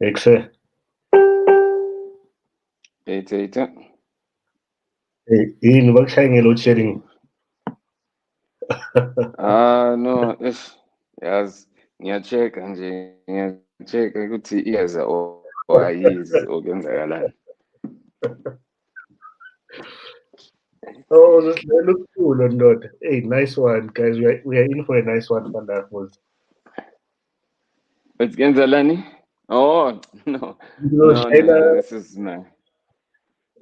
Exe. Eta. Yini bakushaya nge-load shedding? No, yazi ngiyacheka nje, ngiyacheka ukuthi iyeza or ayizi or kwenzakalani. Oh, this looks cool or not? Hey, nice one, guys. We are in for a nice one, wonderful. But kwenzakalani? Oh, no. Shayla, This is my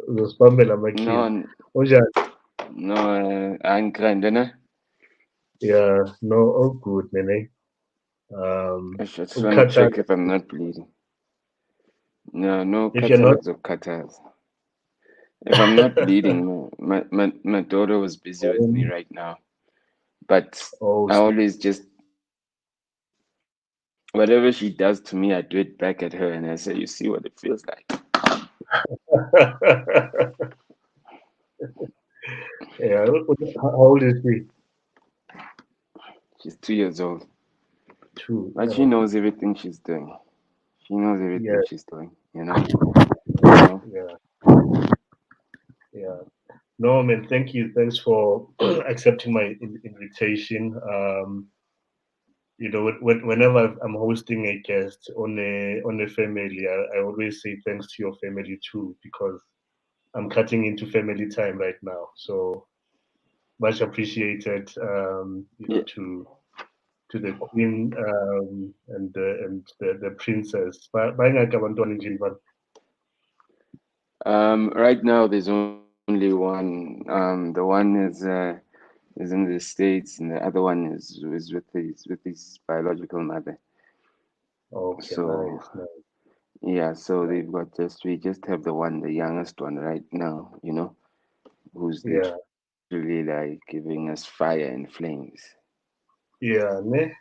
uzosibambela amakhili. no, Unjani? no, angigrande ne? Yeah, no, all good, nene. I just want to Ukhathale. check if I'm not bleeding. No, If you're not, khathala. If I'm not bleeding, my daughter was busy with me right now. But oh, I always just, whatever she does to me, I do it back at her and I say, you see what it feels like. yeah. How old is she? She's 2 years old. Two. But she knows everything she's doing. She knows everything Yeah, she's doing, you know? So, yeah, yeah. No, man. Thank you. Thanks for accepting my invitation. Whenever I'm hosting a guest on a family, I always say thanks to your family too, because I'm cutting into family time right now. So much appreciated, yeah. to the queen, and the princess. Bayingaki abantwana endlini bani? Right now, there's only one. The one is in the States, and the other one is with his biological mother. Okay, So nice, nice. yeah, so we just have the youngest one right now, who's Yeah, literally like giving us fire and flames. yeah, ne?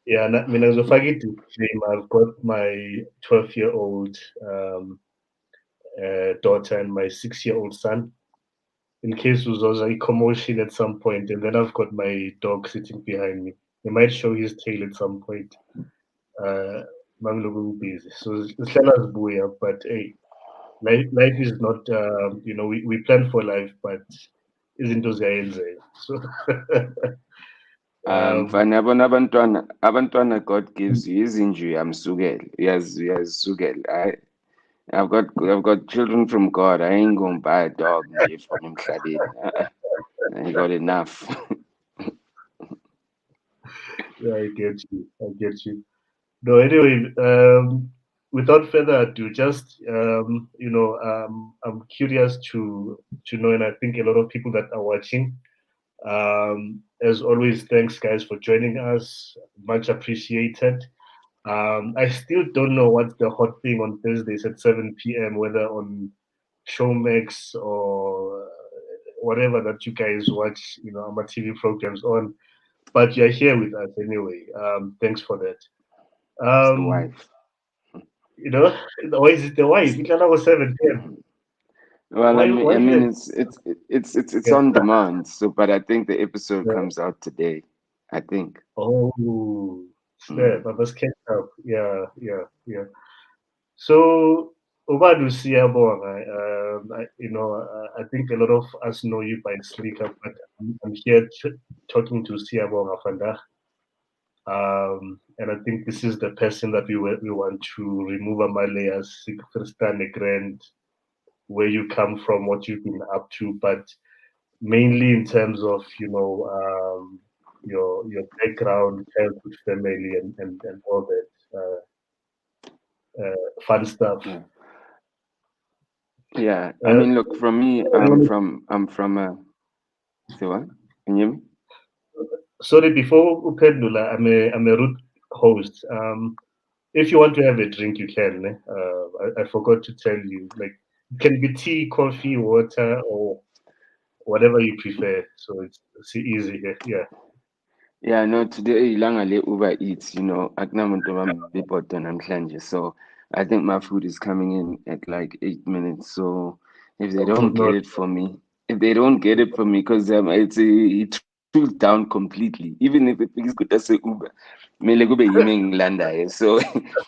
Yeah, mina ngizofaka i-disclaimer. I've got my 12-year-old daughter and my 6-year-old son. In case there's a commotion at some point, and then I've got my dog sitting behind me. He might show his tail at some point. Mangiloku busy. So sihlala sibuya, but hey, life is not. We plan for life, but izinto ziyayenzeka. So um, Mfana yabona abantwana God gives you izinjury amsukele. Uyazisukela. I've got children from God. I ain't gonna buy a dog nje from emhlabeni. I got enough. yeah, I get you. I get you. No, anyway, without further ado, just I'm curious to know, and I think a lot of people that are watching. As always, thanks guys for joining us. Much appreciated. I still don't know what's the hot thing on Thursdays at 7 p.m. Whether on Showmax or whatever that you guys watch, our TV programs on. But you're here with us anyway. Thanks for that. It's the Um, wife. you know, or is it the wife? It was 7 p.m. Well, Why? I Why mean, you? it's Yeah. on demand. So, but I think the episode Yeah. comes out today. I think. Oh, Mm. snap! I must catch up. Yeah, yeah, yeah. So, Obadu Siyabonga, I think a lot of us know you by Slikour, but I'm here talking to Siyabonga Fanda. And I think this is the person that we want to remove our layers, understand the grand, where you come from, what you've been up to, but mainly in terms of your background, childhood, family, and all that fun stuff. Yeah. Yeah. I Uh, mean, look, from me, I'm from a. Say what? Can you hear me? Sorry, before Upendula, I'm a root host. If you want to have a drink, you can. I forgot to tell you. Like, it can be tea, coffee, water, or whatever you prefer. So it's easy here. Yeah. Yeah, no, today ilanga le Uber Eats, akunamuntu bambibhoda namhlanje. So I think my food is coming in at like 8 minutes. So if they Oh, don't get no. it for me, because it's a tooled down completely. Even if it is good as a Uber, mele kube yimi engilandayo. So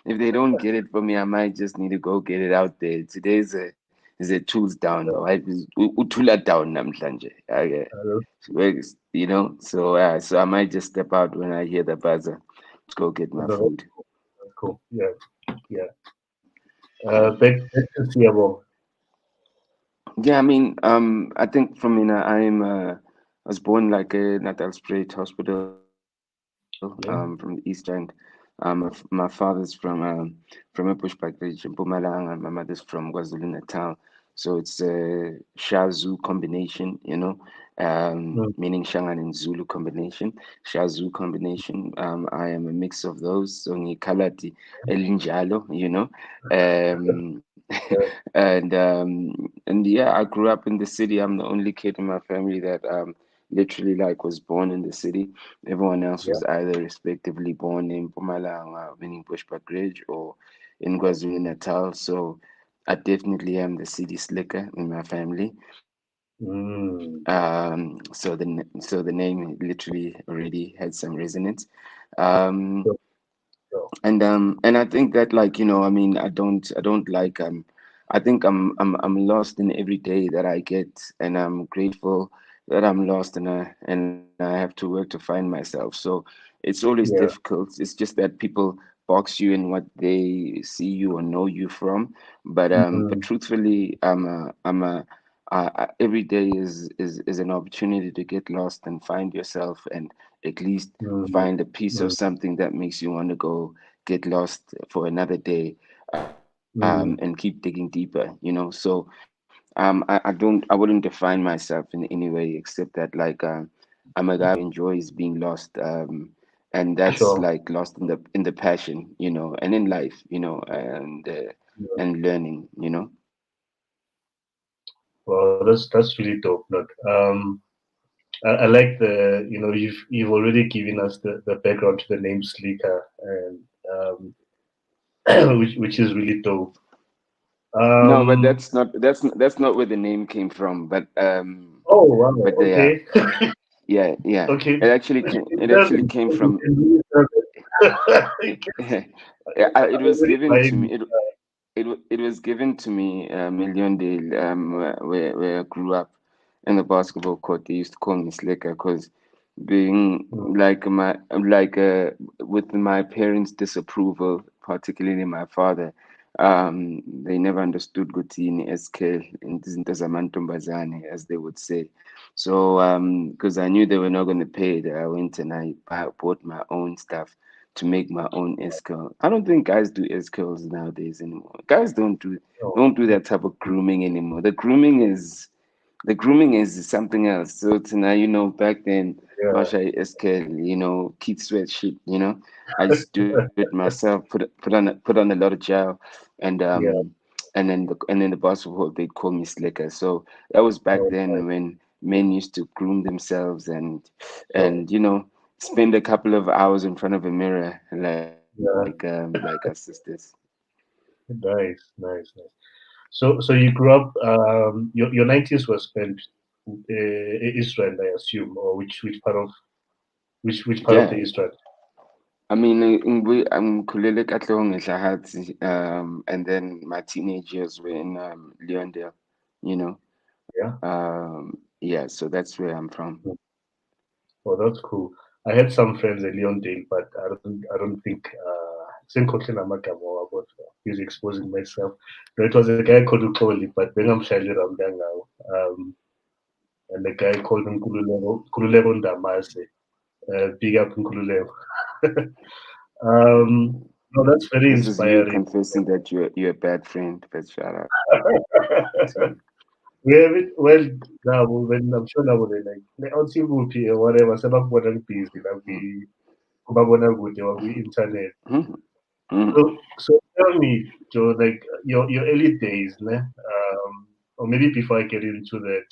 if they don't get it for me, I might just need to go get it out there. Today is a tools down. My wife is utula down namhlanje. Okay. Uh, You know, so so I might just step out when I hear the buzzer to go get my no, food. that's cool. Yeah, yeah. Back to Siyabonga. Yeah, I mean, I think from I was born like a Natal Straight Hospital, from the East Yeah. End. My father's from a bushback village in Mpumalanga. My mother's from KwaZulu Natal, so it's a Shazulu combination, you know, Mm, meaning Shangan and Zulu combination, Shazulu combination. I am a mix of those, so ngikalati elinjalo, you know, um, yeah. and yeah, I grew up in the city. I'm the only kid in my family that literally like was born in the city. Everyone else Yeah. was either respectively born in Mpumalanga, meaning Bushbuck Ridge, or in Yeah. KwaZulu Natal. So I definitely am the city slicker in my family. Mm, So the name literally already had some resonance. Um, so, so, and I think that, like, you know, I mean, I don't like I think I'm lost in every day that I get, and I'm grateful that I'm lost, and I have to work to find myself. So it's always yeah. difficult. It's just that people box you in what they see you or know you from. But Mm, truthfully, every day is an opportunity to get lost and find yourself, and at least mm, find a piece of mm, something that makes you want to go get lost for another day, and keep mm, digging deeper, you know. So I wouldn't define myself in any way except that, like, I'm a guy who enjoys being lost, and that's sure. like lost in the passion, you know, and in life, you know, Yeah. and learning, you know. Well, that's really dope. Look, I like you've already given us the background to the name Slikour, and which is really dope. No, but Um, that's not where the name came from. oh wow, But the okay, yeah, okay. it actually came You from can really serve it. yeah, it I'm was already given to me. buying. It was given to me, Million where I grew up in the basketball court. They used to call me Slicker because being Mm, with my parents' disapproval, particularly my father, they never understood Gutini SK in zamantombazane, as they would say. So because I knew they were not going to pay it, I went and bought my own stuff to make my own S-curl. I don't think guys do S-curls nowadays anymore. Guys oh, don't do that type of grooming anymore. The grooming is something else. So to now, you know, back then, yeah, Basha SK, you know, Keith Sweat shit, you know. I just do it myself, put on a lot of gel, and yeah. and then the basketball they'd call me Slicker. So that was back Oh, then when men used to groom themselves sure. and you know, spend a couple of hours in front of a mirror Yeah, like our sisters. nice, nice, nice. So you grew up. Your 90s were spent in Israel, I assume, or which part of the Yeah, Israel? I mean, Kulele Katlong and then my teenage years were in Leondale, you know. Yeah. Yeah, so that's where I'm from. Oh, that's cool. I had some friends at Leondale, but I don't think Senkotlela Magamo about he's exposing myself. No, it was a guy called Ukoli, but then I'm Shali Ramdang now. And the guy called him Kululebo Ndamase. Big up Kululebo. No, that's very This is you inspiring. confessing that you're a bad friend, but shout out to you. We have it well now. When I'm sure now they like on TV or whatever. Some of what I'm busy, like we, kubabona kude or we internet. Mhm, mhm. So tell me, Joe, like your early days, ne? Or maybe before I get into that,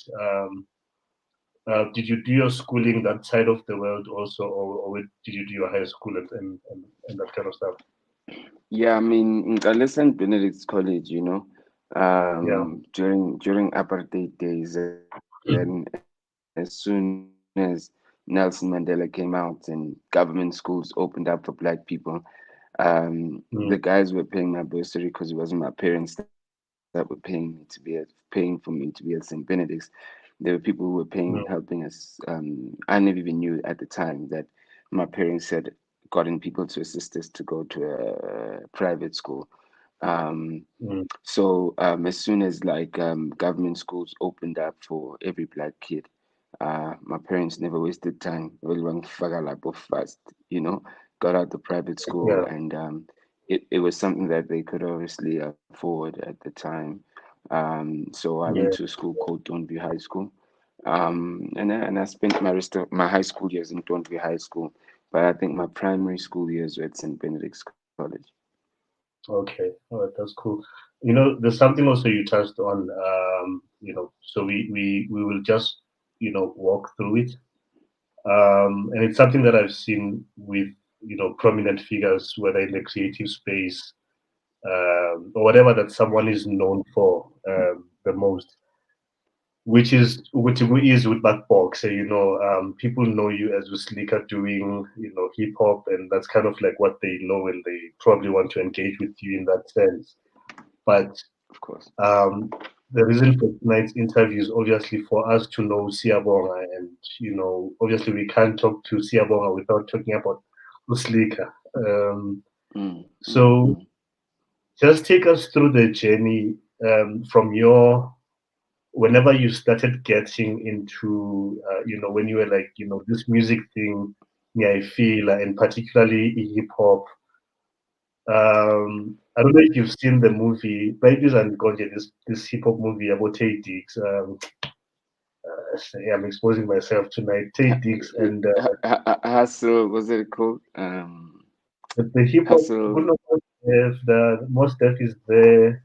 did you do your schooling that side of the world also, or did you do your high school and that kind of stuff? Yeah, I mean, in St. Benedict's College, you know, Yeah. during apartheid days, and as soon as Nelson Mandela came out and government schools opened up for black people. mm, The guys were paying my bursary because it wasn't my parents that were paying for me to be at St. Benedict's. There were people who were paying, helping mm, us. I never even knew at the time that my parents had gotten people to assist us to go to a private school. Um, mm, as soon as like government schools opened up for every black kid, my parents never wasted time. Well, went fast, you know, got out the private school, yeah, and it was something that they could obviously afford at the time. So I went yeah, to a school called Donview High School, and I spent my rest of my high school years in Donview High School, but I think my primary school years were at St. Benedict's College. okay, all right, that's cool. There's something also you touched on. So we will just walk through it. And it's something that I've seen with prominent figures, whether in the creative space or whatever that someone is known for the most, which is with that box. People know you as Slikour doing hip hop, and that's kind of like what they know, and they probably want to engage with you in that sense. But Of course. um, the reason for tonight's interview is obviously for us to know Siyabonga, and obviously we can't talk to Siyabonga without talking about Slikour. Mm, mm, So mm. just take us through the journey from your whenever you started getting into when you were like this music thing, yeah, I feel, and particularly hip hop. I don't know if you've seen the movie Babies and Gonja, this hip hop movie about Tay Diggs. I'm exposing myself tonight. Tay Diggs and Hustle, was it called? the hip hop. Hustle. Good number, the most stuff is the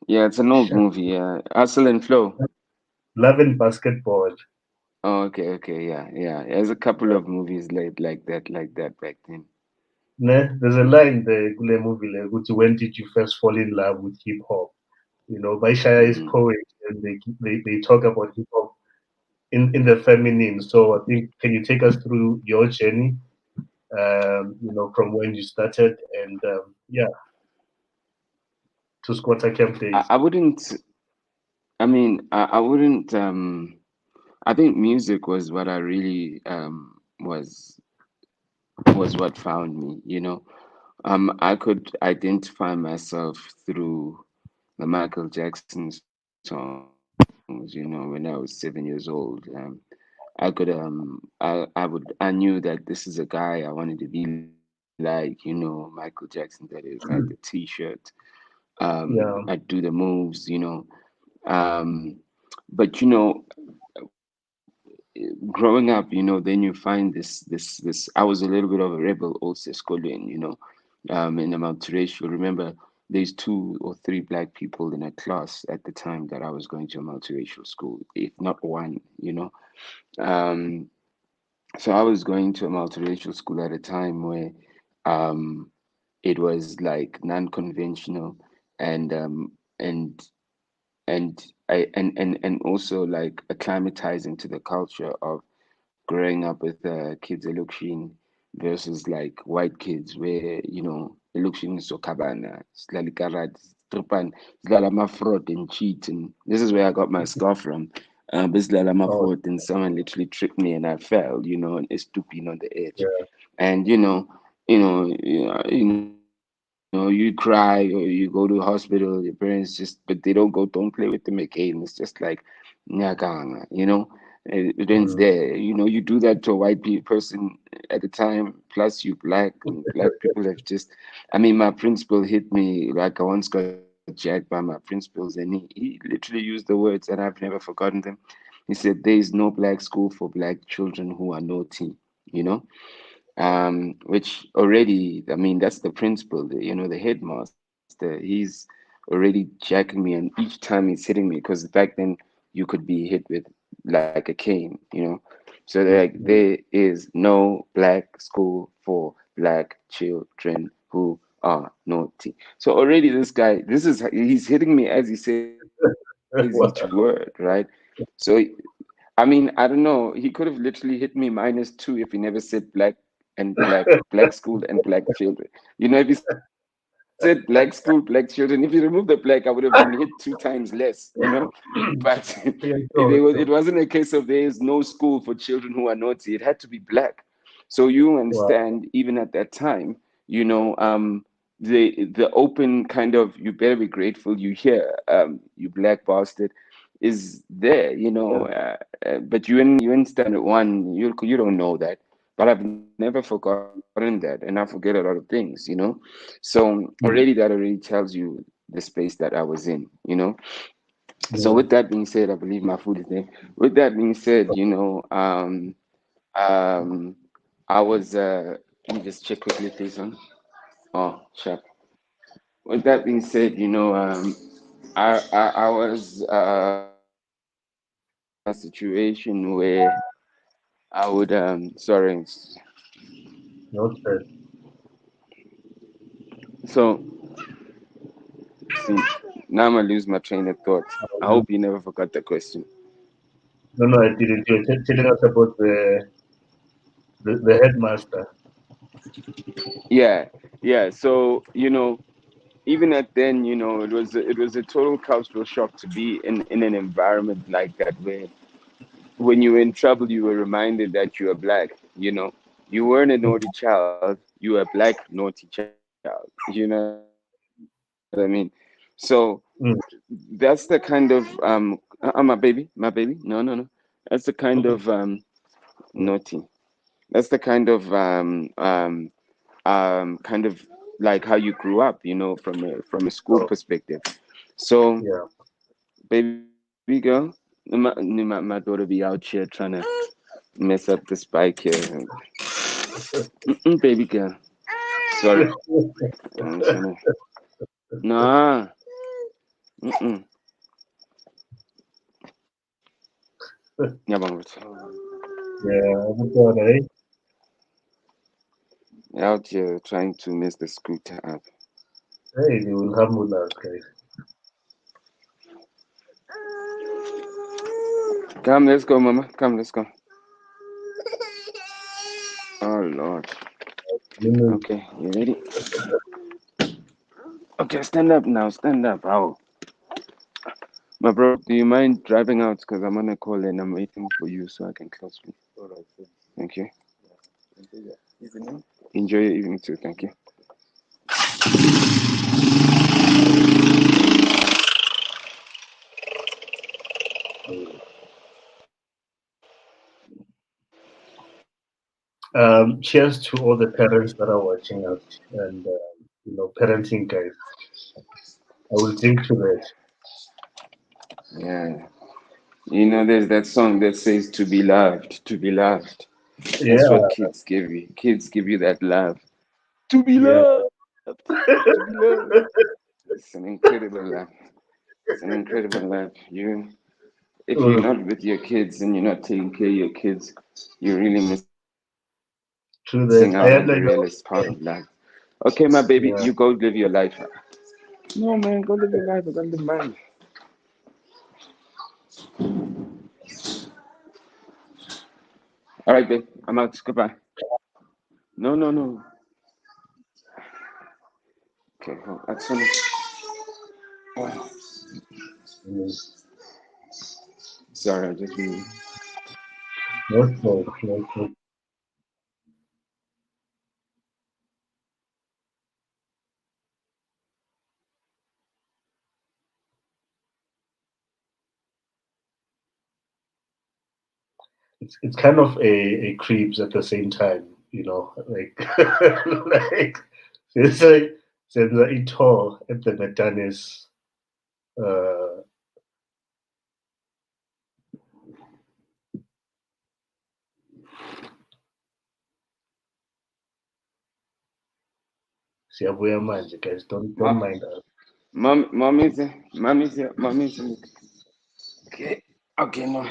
Yeah, it's an old movie. Yeah, Hustle and Flow. Love and Basketball. Oh, okay, okay, yeah, yeah. There's a couple of movies like that back then. There's a line there, Gule movie, like, which when did you first fall in love with hip hop? Baishaya is Mm. poet, and they talk about hip hop in the feminine. So I think, can you take us through your journey, from when you started and yeah, to squatter camp days? I wouldn't. I wouldn't. I think music was what I really was what found me. I could identify myself through the Michael Jackson songs. When I was 7 years old, I knew that this is a guy I wanted to be like. Michael Jackson. That is, I had the T-shirt. I Yeah. do the moves. Um, but growing up, then you find this. I was a little bit of a rebel also schooling. In a multiracial. Remember, there's two or three black people in a class at the time that I was going to a multiracial school, if not one. Um, so I was going to a multiracial school at a time where um, it was like non-conventional and and and also like acclimatizing to the culture of growing up with kids Elukshin versus like white kids where Elukshin is so cabana, slali karat, stripan, slala fraud and cheat, and this is where I got my scar from. This slala Oh, fraud and someone literally tripped me and I fell, and it's stooping on the edge, yeah. and you cry or you go to hospital. Your parents but they don't go. Don't play with them again. It's just like nyakanga. It ends Mm. there. You do that to a white person at a time. Plus, you black and black people have just. I mean, my principal hit me like I once got jacked by my principals, and he literally used the words, and I've never forgotten them. He said, "There is no black school for black children who are naughty." You know, which already, I mean, that's the principal, the headmaster. He's already jacking me, and each time he's hitting me, because back then you could be hit with like a cane. So they're like, there is no black school for black children who are naughty. So already this guy, he's hitting me as he says each word, right? So I mean, I don't know. He could have literally hit me -2 if he never said black school and black children. You know, if he said black school, black children, if you remove the black, I would have been hit 2 times less, But Yeah, it so wasn't a case of there is no school for children who are naughty. It had to be black. So you wow. understand, even at that time, the open kind of you better be grateful you here, you black bastard, is there, Yeah. but you in standard one, you don't know that. But I've never forgotten that, and I forget a lot of things. So already Mm, that already tells you the space that I was in. So mm, with that being said, I believe my food is there. With that being said, um, I was let me just check quickly, please. Huh? Oh, sharp. With that being said, I was in a situation where I would sorry. no stress. So see, now I'm gonna lose my train of thought. I Um, hope you never forgot the question. no, no, I didn't. You're telling us about the headmaster. Yeah, yeah. So even at then, it was a total cultural shock to be in an environment like that where when you were in trouble, you were reminded that you are black. You weren't a naughty child, you were a black naughty child. You know what I mean? So that's the kind of my baby, no, no, no. That's the kind of naughty. That's the kind of kind of like how you grew up, from a school So, perspective. So, yeah. baby girl, my daughter be out here trying to mess up this bike here. Baby girl, sorry. I'm trying to. Nah. Mm-mm. Yabang Yeah, good God, eh? out here trying to mess the scooter up. Hey, they will humble us, guys. Come, let's go, mama. Come, let's go. Oh Lord. Mm, Okay, you ready? Okay, stand up now. Stand up. How? My bro, do you mind driving out? Because I'm on a call and I'm waiting for you so I can close, please. Thank you. Enjoy your evening too. Thank you. cheers to all the parents that are watching us and parenting guys. I will drink to that. Yeah. There's that song that says to be loved, to be loved. That's Yeah, what kids give you. Kids give you that love. To be yeah. loved. To be loved. It's an incredible love. It's an incredible love. If you're Oh, not with your kids and you're not taking care of your kids, you're really missing out on the realest part of true love. that. I had like, Okay, my baby, you go live your life. yeah. No, man, go live your life. I gotta live mine. All right, babe. I'm out. Goodbye. No, no, no. Okay, hold. That's Soni. Oh, Mm, sorry, I just really. no stress, no stress. It's kind of a creeps at the same time, like like senza ito at the Metanis uh Siyabuya manje, guys. Don't Ma- mind us. Mommy's here. Mommy's here. Okay. Okay, no.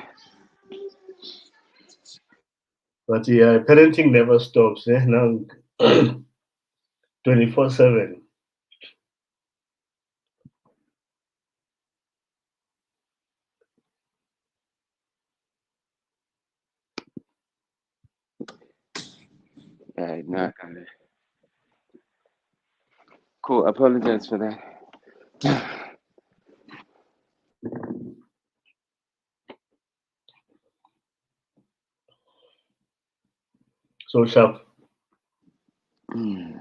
But yeah, parenting never stops, eh? Now 24/7. No, I got it. Cool. Apologize for that. So sharp. Mm.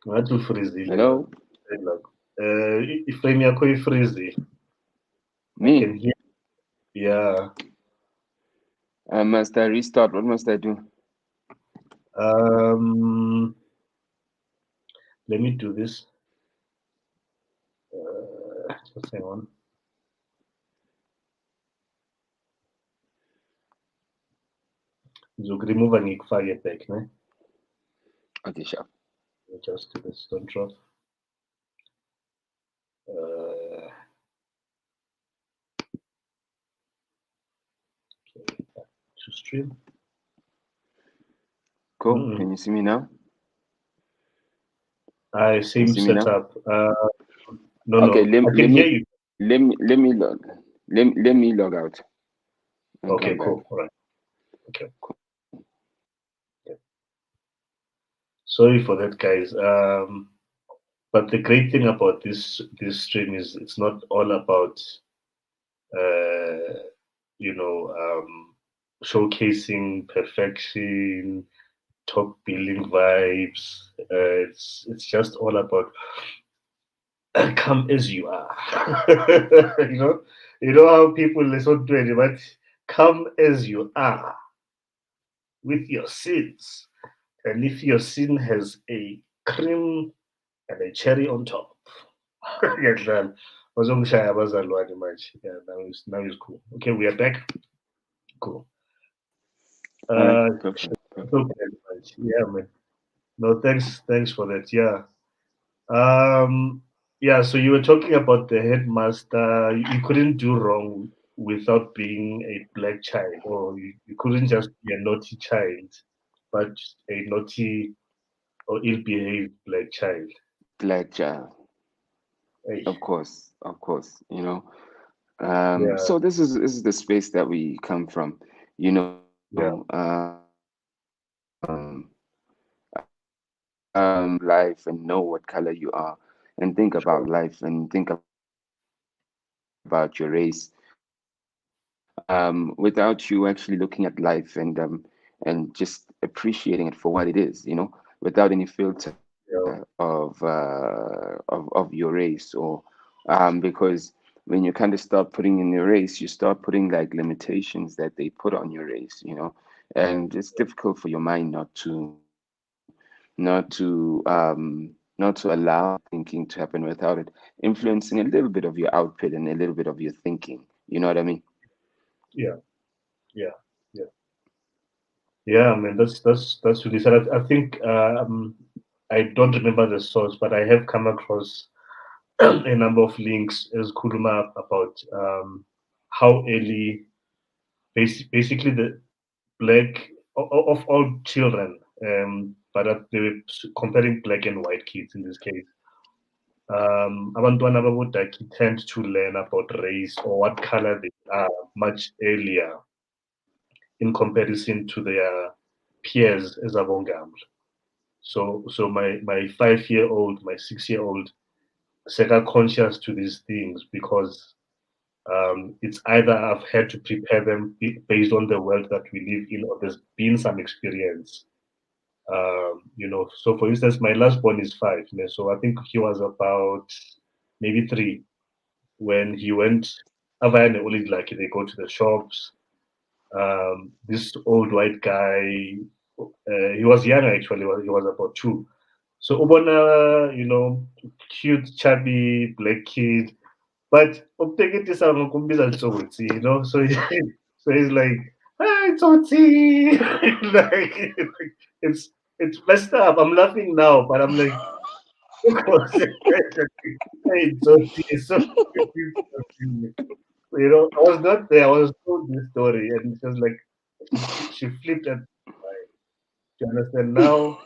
Ngathi ufrizile la. Hello? Iframe yakho ifrizi. I Me? can hear. Yeah. Must I restart? What must I do? Um. Let me do this. Just hang on. Ngizokuremove ngikufake back, ne? Okay, sure. Just do this. Don't drop. To stream. Cool. Can you see me now? Can you Same see me now? setup. No, Okay, no. I can hear you. let me log let me log out and Okay, come back. cool. All right. Okay. Yeah. Sorry for that, guys. But the great thing about this stream is it's not all about uh, showcasing perfection, top billing vibes. It's just all about come as you are. you know, you know how people listen to it, but come as you are with your sins, and if your sin has a cream and a cherry on top. Ngiyadlala. Bazongishaya abazalwane manje. Yeah, now is cool. Okay, we are back. Cool. All right, Uh, perfect, perfect. okay, manje. Yeah, man. No, thanks for that. Yeah. Yeah, so you were talking about the headmaster. You couldn't do wrong without being a black child, or you couldn't just be a naughty child, but a naughty or ill-behaved black child. Black child, Hey, of course, of course. yeah, So this is the space that we come from. You know, yeah, life and know what color you are, and think about sure, life and think about your race. Without you actually looking at life and just appreciating it for what it is, without any filter yeah, of your race, or because when you kind of start putting in your race, you start putting like limitations that they put on your race, and it's difficult for your mind not to allow thinking to happen without it influencing a little bit of your output and a little bit of your thinking. You know what I mean? yeah, yeah, yeah, yeah. I mean, that's really sad. I think I don't remember the source, but I have come across a number of links as Kuruma about how early, basically the black of all children, but they were comparing black and white kids in this case. Abantwana babodaki tend to learn about race or what color they are much earlier in comparison to their peers as abongam. So my 5-year-old, my 6-year-old, sega conscious to these things because it's either I've had to prepare them based on the world that we live in, or there's been some experience. So for instance, my last born is 5, so I think he was about maybe 3 when he went. Avayane only like they go to the shops. This old white guy, he was young actually. He was about 2. So Ubona, cute, chubby black kid, but ukuteketisa ngokumbiza Tsotsi, so so he's like, hi Tsotsi, like it's messed up. I'm laughing now, but I'm like, hey Tsotsi, it's so confusing. I was not there. I was told this story, and she was like, she flipped at. Do you understand now?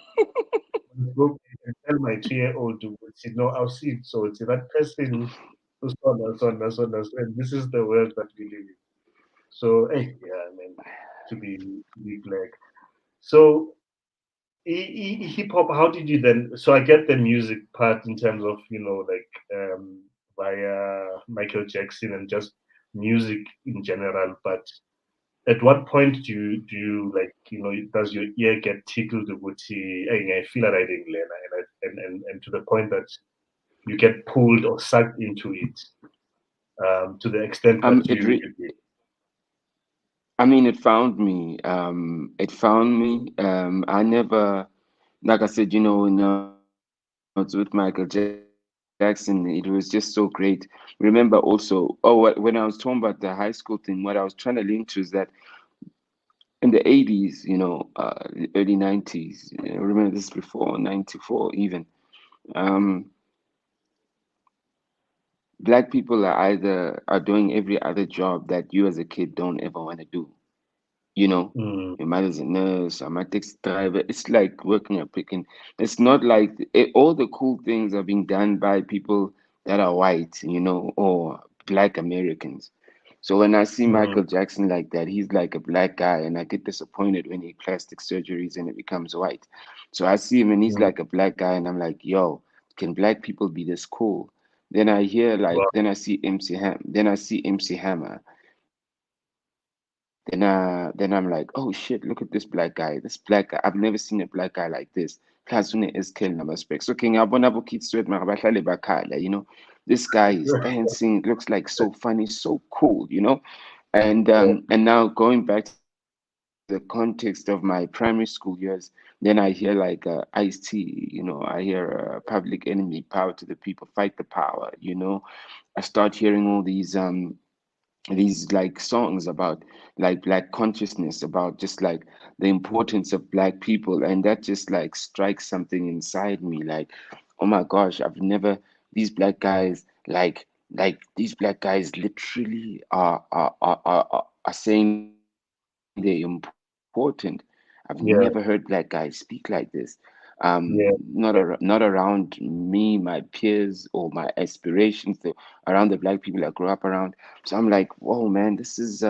go and tell my 2-year-old to say, no, I'll see it. So it's that person who's and this is the world that we live in. So hey, yeah, I mean, to be black. So hip hop, how did you then? So I get the music part in terms of like via Michael Jackson and just music in general, but at what point do you like does your ear get tickled with I feel that I didn't learn and to the point that you get pulled or sucked into it to the extent that It you did. I mean, it found me. It found me. I never, like I said, notes with Michael Jackson. It was just so great. Remember also, when I was talking about the high school thing, what I was trying to link to is that in the 80s, the early 90s, remember this before 94 even, um, black people are doing every other job that you as a kid don't ever want to do. You know, Mm, your mother's a nurse, I'm a taxi driver. It's like working at picking. It's not like all the cool things are being done by people that are white, or black Americans. So when I see mm, Michael Jackson like that, he's like a black guy, and I get disappointed when he plastic surgeries and it becomes white. So I see him and he's mm. like a black guy, and I'm like, yo, can black people be this cool? Wow. Then I see then I see MC Hammer. Then I'm like, oh shit, look at this black guy. This black guy, I've never seen a black guy like this. Plus une is killing number specs. Okay, ngiyabona abo kids sweat mara bahlale bakhala. This guy is dancing, it looks like so funny, so cool. And now going back to the context of my primary school years, then I hear like Ice-T, I hear Public Enemy, Power to the People, Fight the Power. I start hearing all these like songs about like black consciousness, about just like the importance of black people, and that just like strikes something inside me, like, oh my gosh, I've never these black guys like these black guys literally are saying they're important. I've never heard black guys speak Yeah, like this. yeah, Not around me, my peers, or my aspirations, around the black people I grew up around. So I'm like, whoa, man, this is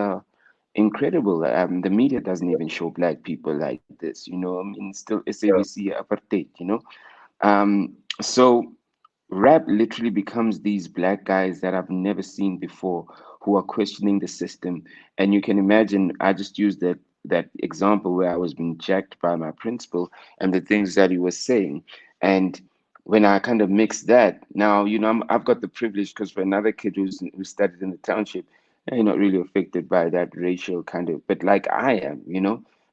incredible. The media doesn't even show black people like this. I mean, still yeah, SABC apartheid. So rap literally becomes these black guys that I've never seen before, who are questioning the system. And you can imagine, I just used that example where I was being jacked by my principal and the things that he was saying. And when I kind of mix that, now, I've got the privilege, because for another kid who studied in the township, they're not really affected by that racial kind of, but like I am.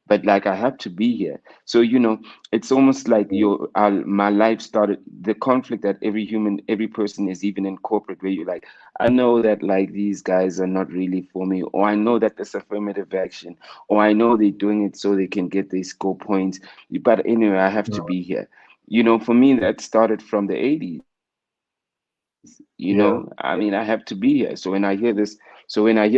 But like I have to be here. So, it's almost like mm, my life started, the conflict that every person is, even in corporate, where you're like, I know that like these guys are not really for me, or I know that this affirmative action, or I know they're doing it so they can get their score points, but anyway, I have to mm, be here. For me, that started from the 80s. I mean, I have to be yeah, here. So when I hear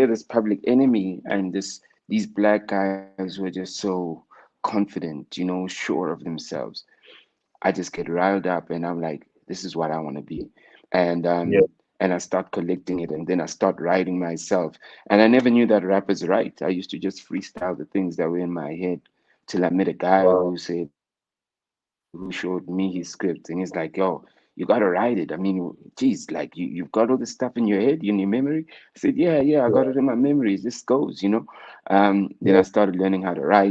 this public enemy, and these black guys who are just so confident, sure of themselves, I just get riled up, and I'm like, this is what I want to be. And I yeah. start collecting it, and then I start writing myself. And I never knew that rappers write. I used to just freestyle the things that were in my head, till I met a guy Wow. who showed me his script, and he's like, yo, you gotta write it. I mean, geez, like you've got all this stuff in your head, in your memory. I said, yeah, I got it in my Yeah, memories. This goes. Then I started yeah, learning how to write, in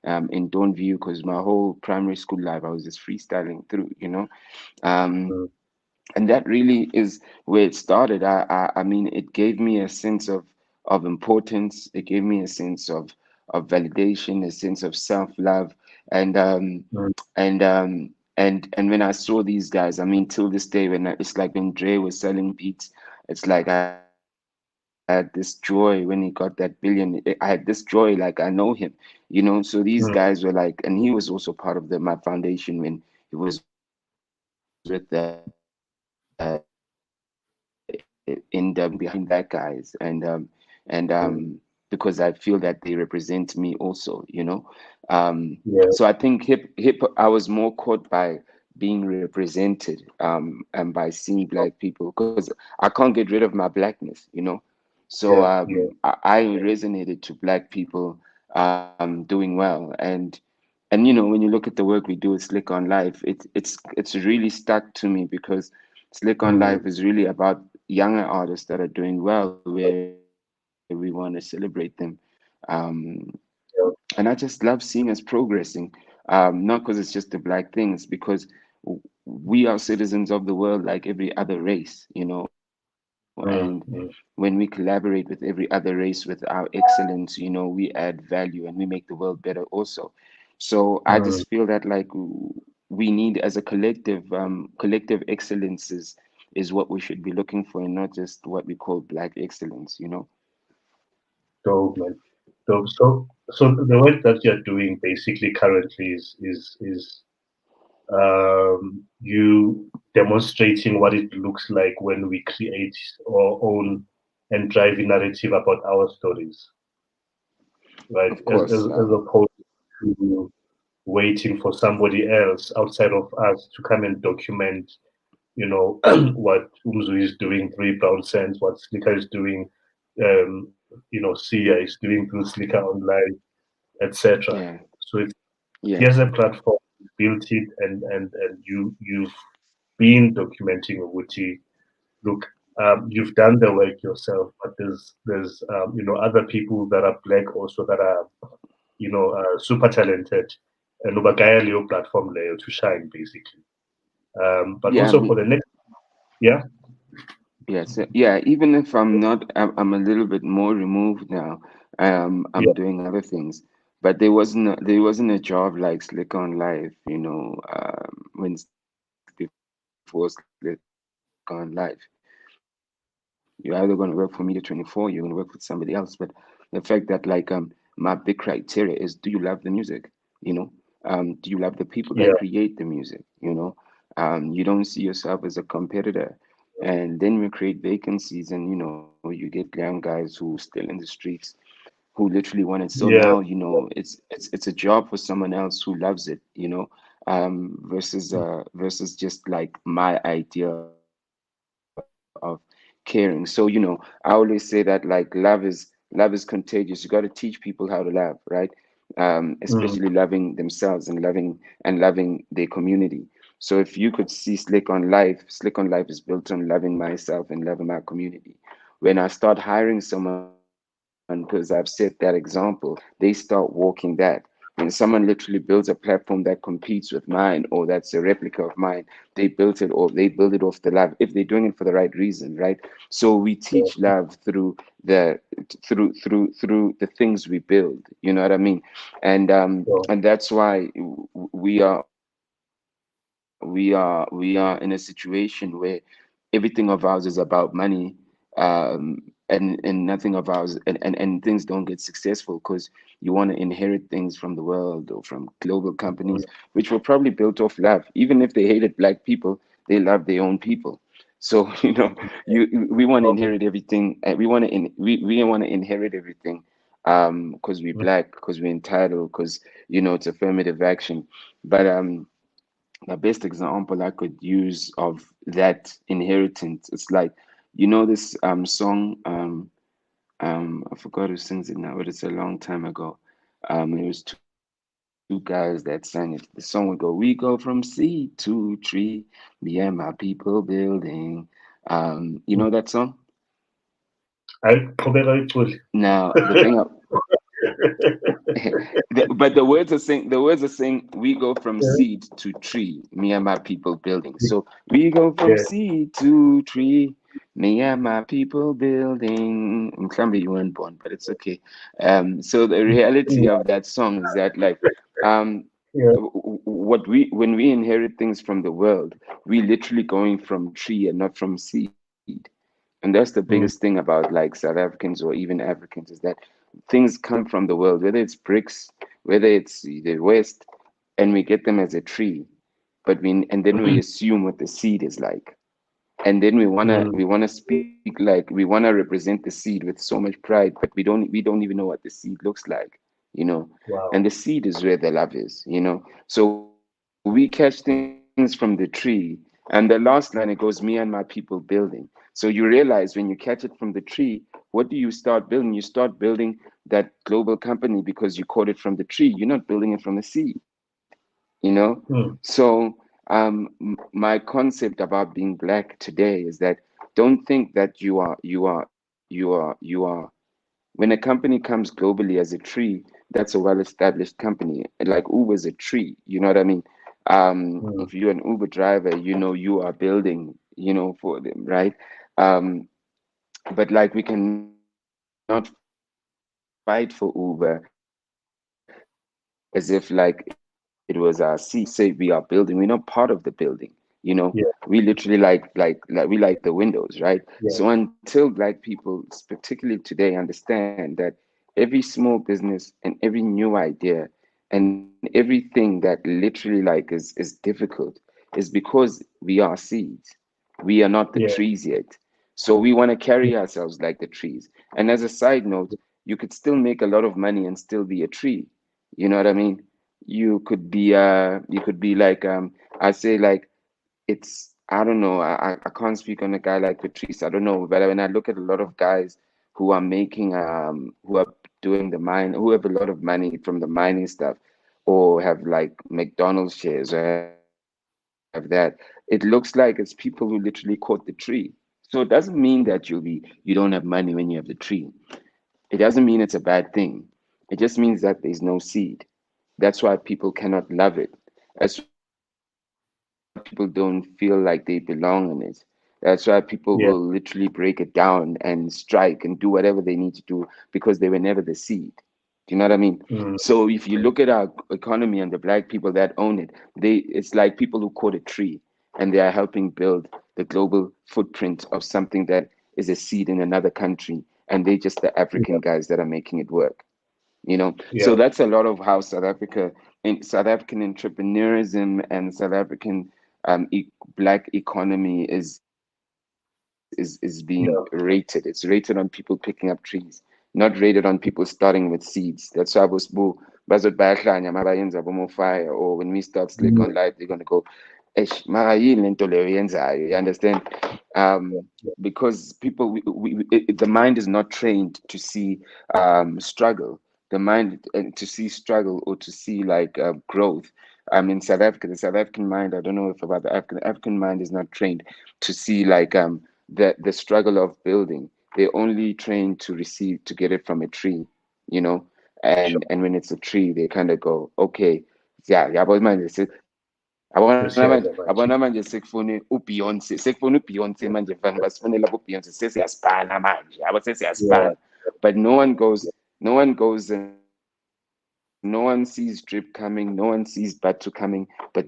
Don't View, because my whole primary school life I was just freestyling through. Um, mm, and that really is where it started. I mean, it gave me a sense of importance. It gave me a sense of validation, a sense of self love, and mm, and um and when I saw these guys, I mean, till this day, it's like when Dre was selling beats, it's like I had this joy when he got that billion. I had this joy, like I know him, So these guys were like, and he was also part of my foundation when he was with in the behind black guys, and mm, because I feel that they represent me also, you know. yeah, So I think hip I was more caught by being represented and by seeing black people, because I can't get rid of my blackness, you know. So yeah, yeah. I resonated to black people doing well. And you know, when you look at the work we do with Slick on Life, it's really stuck to me, because Slick on Mm, Life is really about younger artists that are doing well, where we want to celebrate them. Um, and I just love seeing us progressing, not because it's just the black things, because we are citizens of the world like every other race, you know. And when we mm. collaborate with every other race with our excellence, you know, we add value and we make the world better also. So I just feel that like we need, as a collective excellence is what we should be looking for, and not just what we call black excellence, you know. Dope, man. Dope. So the work that you're doing basically currently is you demonstrating what it looks like when we create our own and drive a narrative about our stories, right? Of As course. opposed to waiting for somebody else outside of us to come and document, what Umzu is doing through BrownSense, what Slikour is doing, Sia is doing through SlikourOnLife, etc. Yeah. So it's Yeah. here's a platform, built it, and you've been documenting Uguti. Look, you've done the work yourself, but there's other people that are black also that are super talented, and ubagaya Leo platform layer to shine basically. But Yeah. I also for mean, the next, yeah, yes. Yeah. Even if I'm not, I'm a little bit more removed now. I'm yeah, doing other things. But there wasn't a job like Slick on Life, you know, when before Slick on Life. You're either going to work for Media 24, you're going to work for somebody else. But the fact that my big criteria is, do you love the music? You know, do you love the people that create the music? yeah, You don't see yourself as a competitor. And then we create vacancies, and you get young guys who still in the streets, who literally want it. So now, yeah, it's a job for someone else who loves it, versus just like my idea of caring. So I always say that like love is contagious. You got to teach people how to love, right? Especially loving mm, themselves and loving their community. So if you could see Slick on Life is built on loving myself and loving my community. When I start hiring someone, because I've set that example, they start walking that. When someone literally builds a platform that competes with mine, or that's a replica of mine, they build it off the love, if they're doing it for the right reason, right? So we teach love through the things we build, you know what I mean? so, And that's why we are in a situation where everything of ours is about money, and nothing of ours, and things don't get successful because you want to inherit things from the world or from global companies, mm, which were probably built off love. Even if they hated black people, they love their own people. So we want to so, inherit everything. We want to inherit everything, because we're mm, black, because we're entitled, because it's affirmative action. But the best example I could use of that inheritance, it's like, this song, I forgot who sings it now, but it's a long time ago. It was two guys that sang it. The song would go, "We go from sea to tree, me and my people building." You know that mm. song? I qhubeka Now the thing, but the words are saying, we go from yeah, seed to tree, me and my people building. So we go from yeah, seed to tree, me and my people building. Mklambi, you weren't born, but it's okay. So the reality yeah, of that song is that, like, um yeah, what we when we inherit things from the world, we literally going from tree and not from seed. And that's the biggest thing mm, about like South Africans or even Africans, is that things come from the world, whether it's bricks, whether it's the West, and we get them as a tree, and then we assume what the seed is like. and then mm, we wanna speak like we wanna represent the seed with so much pride, but we don't even know what the seed looks like, you know. wow. And the seed is where the love is, you know. So we catch things from the tree, and the last line it goes, me and my people building. So you realize when you catch it from the tree, what do you start building? You start building that global company because you caught it from the tree. You're not building it from the seed, you know. So Mm, my concept about being black today is that don't think that you are when a company comes globally as a tree, that's a well-established company. Like Uber is a tree, you know what I mean? mm, If you're an Uber driver, you know you are building, you know, for them, right? Um, but like we cannot fight for Uber as if like it was our seed. We cannot say we are building. We're not part of the building. You know, we literally we like the windows, right? yeah, So until black people, particularly today, yeah, understand that every small business and every new idea and everything that literally like is difficult is because we are seeds. We are not the trees yet. So we want to carry yeah, ourselves like the trees. And as a side note, you could still make a lot of money and still be a tree. You know what I mean? You could be like I say like I don't know. I can't speak on a guy like Patrice. I don't know. But when I look at a lot of guys who are making who are doing the mine, who have a lot of money from the mining stuff, or have like McDonald's shares or have that, it looks like it's people who literally caught the tree. So it doesn't mean that you don't have money when you have the tree. It doesn't mean it's a bad thing. It just means that there's no seed. That's why people cannot love it. That's why people don't feel like they belong in it. That's why people will literally break it down and strike and do whatever they need to do because they were never the seed. Do you know what I mean? So if you look at our mm, economy and the black people that own it, it's like people who caught a tree and they are helping build the global footprint of something that is a seed in another country, and they're just the African guys that are yeah, making it work. So that's a yeah, lot of how South Africa in South African entrepreneurism and South African black economy is being rated. It's yeah, rated on people picking up trees, not rated on people starting with seeds. That's why bazothi bayahlanya mabayenza bomo-fire, or when we start Slick on mm, Live, they're gonna go, eish, mara yini lento leyo yenzayo, you understand? Because people the mind is not trained to see struggle, the mind to see struggle or to see like growth. In South Africa, the South African mind, I don't know if about the African mind is not trained to see like the struggle of building. They're only trained to receive to get it from a tree, you know. sure. And when it's a tree, they kind of go, okay, yeah, yabo manje Sesiyaza abona manje. manje sekufuna uBeyonce manje vanhu basifunela kuBeyonce, sesiyasipana manje, yabo Yeah, sesiyasipana. But no one goes and no one sees drip coming, no one sees bud coming, but that's a seed. But the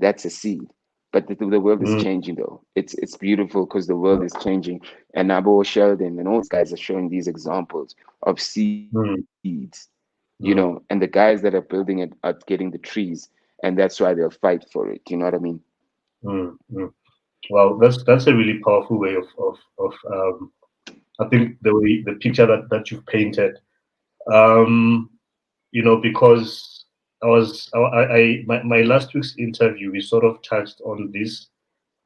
world is changing though. mm, It's beautiful because the world is changing. And Abo Sheldon and all these guys are showing these examples of seeds, mm, and the guys that mm, are building it are getting the trees, and that's why they'll fight for it. You know what I mean? mm, mm. Well, that's a really powerful way of I think the picture that you've painted. Um, because my last week's interview, we sort of touched on this,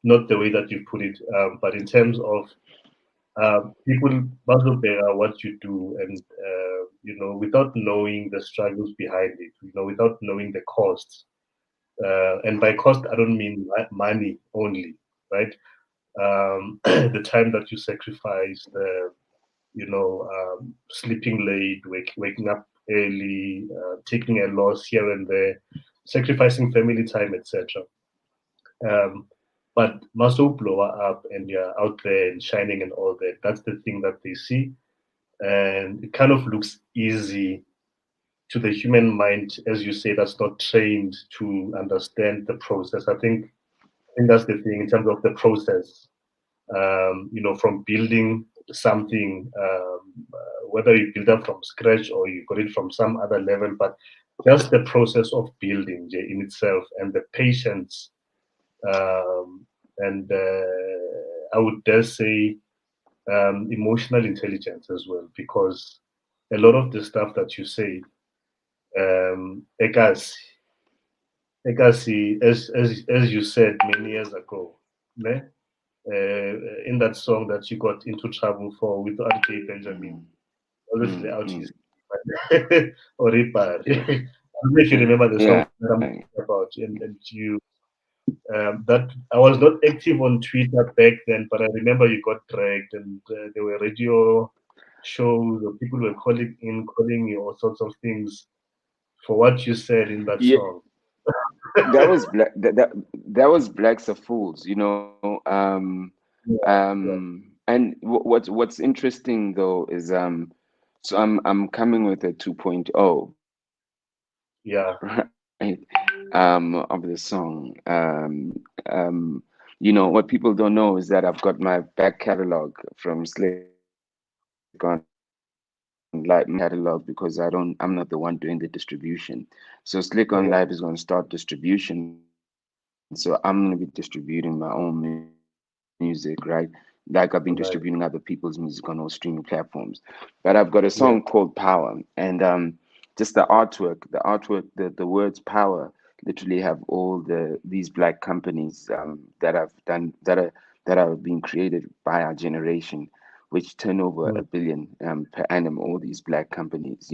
not the way that you put it, but in terms of people bear what you do, and without knowing the struggles behind it, without knowing the costs, and by cost I don't mean money only, right? The time that you sacrifice, the sleeping late, waking up early, taking a loss here and there, sacrificing family time, etc. Um, but muscle blower up and you're out there and shining and all that. That's the thing that they see, and it kind of looks easy to the human mind, as you say, that's not trained to understand the process. I think that's the thing in terms of the process. From building something, whether you build up from scratch or you got it from some other level, but just the process of building in itself and the patience, and I would dare say emotional intelligence as well, because a lot of the stuff that you say, Ekasi, Ekasi, as you said many years ago, ne? In that song that you got into trouble for with R.J. Benjamin, obviously out his or Ripar. I don't know if you remember the song Yeah. that I'm talking about, and you that I was not active on Twitter back then, but I remember you got dragged, and there were radio shows, or people were calling you all sorts of things for what you said in that Yeah, song. that was black. That was Blacks are Fools. You know. Yeah, yeah, And what's interesting though is so I'm coming with a 2.0, yeah, right? Of the song. What people don't know is that I've got my back catalog from Slick on Light catalog, because I'm not the one doing the distribution. So Slick on yeah, Life is going to start distribution. So I'm going to be distributing my own music, right? Like I've been distributing other people's music on all nice. streaming platforms. But I've got a song called Power, and just the artwork, the words power literally have all these black companies that have been created by our generation, which turn over Mm, 1 billion per annum. All these black companies,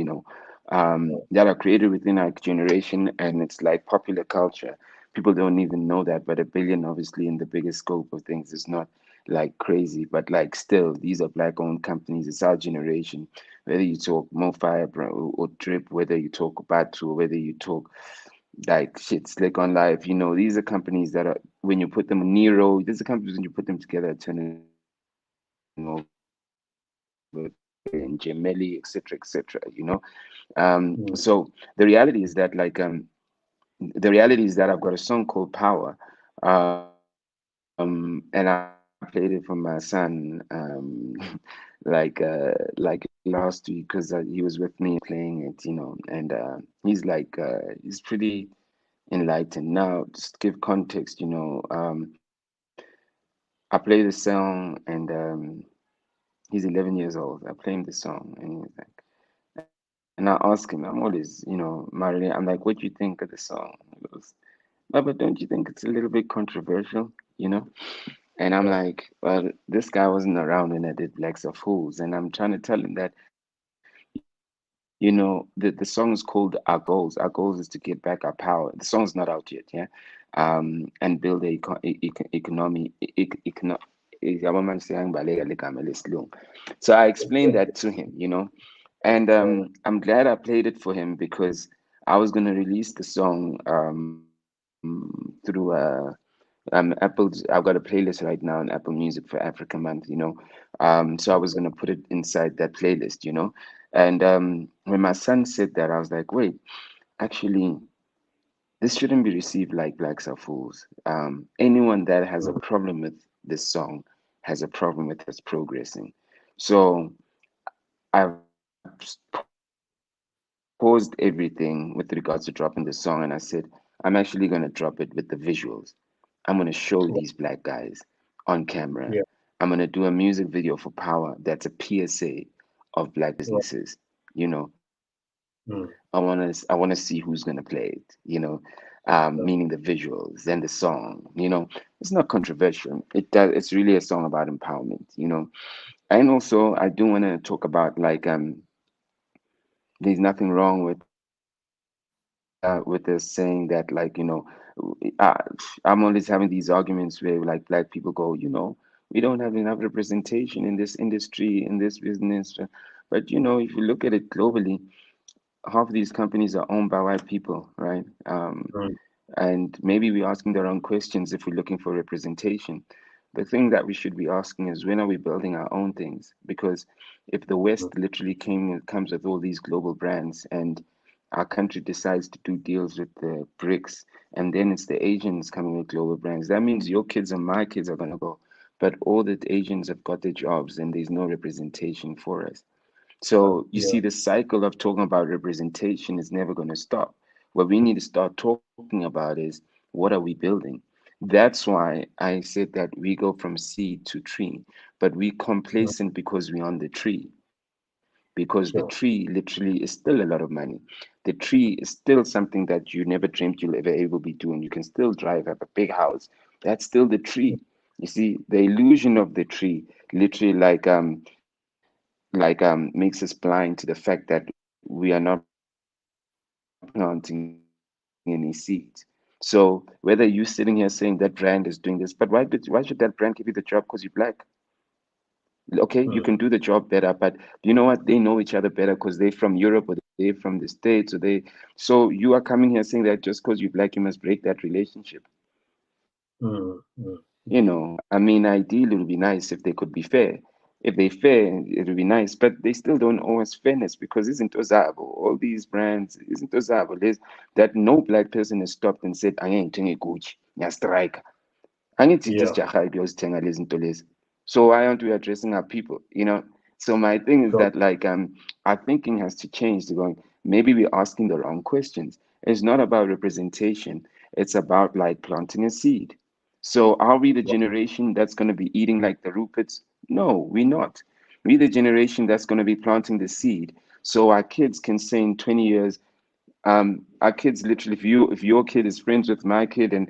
that are created within our generation, and it's like popular culture. People don't even know that, but 1 billion, obviously, in the bigger scope of things, is not like crazy, but like still, these are black-owned companies. It's our generation. Whether you talk Mofire or Drip, whether you talk Batu, whether you talk like shit, Slick on Life, these are companies that are, when you put them Nero, these are companies when you put them together, turning over 1 billion, Gemelli, etc., etc. So mm, the reality is that I've got a song called Power, and I played it for my son, like last week, because he was with me and we were playing it, and he's pretty enlightened. Now, just to give context, I play the song, and he's 11 years old. I play him the song, and he's like, and I ask him, I'm always, Marilyn, I'm like, what do you think of the song? He goes, but don't you think it's a little bit controversial, you know? And I'm yeah, like, well, this guy wasn't around when I did Blacks are Fools. And I'm trying to tell him that, the song is called Our Goals. Our goals is to get back our power. The song's not out yet, yeah? And build economy, yabona manje seyangibaleka le gama lesilungu. So I explained that to him, And yeah, I'm glad I played it for him, because I was going to release the song through Apple. I've got a playlist right now on Apple Music for Africa Month, so I was gonna put it inside that playlist, And when my son said that, I was like, wait, actually, this shouldn't be received like Blacks are Fools. Anyone that has a mm, problem with this song has a problem with us progressing. So I've paused everything with regards to dropping the song, and I said, I'm actually gonna drop it with the visuals. I'm going to show these black guys on camera. I'm going to do a yeah, music video for Power that's a PSA of black businesses. yeah, I want to see who's going to play it, meaning the visuals and the song. It's not controversial. It's really a song about empowerment. And also, I do want to talk about like there's nothing wrong with us saying that, like, I'm always having these arguments where like black people go, we don't have enough representation in this industry, in this business. But if you look at it globally, half of these companies are owned by white people, right? mm, And maybe we're asking the wrong questions if we're looking for representation. The thing that we should be asking is, when are we building our own things? Because if the mm, West literally comes with all these global brands, and our country decides to do deals with the BRICS, and then it's the Asians coming with global brands, that means your kids and my kids are going to go. But all the Asians have got their jobs, and there's no representation for us. So you yeah, see, the cycle of talking about representation is never going to stop. What we need to start talking about is, what are we building? That's why I said that we go from seed to tree, but we Mm, complacent because we're on the tree. Because the tree sure. literally is still a lot of money. The tree is still something that you never dreamt you'll ever able be doing. You can still drive, have a big house. That's still the tree. You see, the illusion of the tree literally makes us blind to the fact that we are not planting any seeds. So whether you sitting here saying that brand is doing this, but why should that brand give you the job? Because you're black. Okay, you can do the job better, but you know what? They know each other better because they're from Europe or they're from the States or they. So you are coming here saying that just because you're black, you must break that relationship. Mm, mm, I mean, ideally, it would be nice if they could be fair. If they fair, it would be nice, but they still don't owe us fairness because isn't Ozabo, all these brands, isn't Ozabo, that no black person has stopped and said, I ain't doing a Gucci, yeah, strike. Angithi yeah, just jaha ukuyozithenga lezi zinto lezi. So why aren't we addressing our people? So my thing is sure. that our thinking has to change to going, maybe we're asking the wrong questions. It's not about representation, it's about like planting a seed. So are we the generation that's going to be eating like the Ruperts? No, we're not. We're the generation that's going to be planting the seed. So our kids can say in 20 years, our kids literally, if your kid is friends with my kid and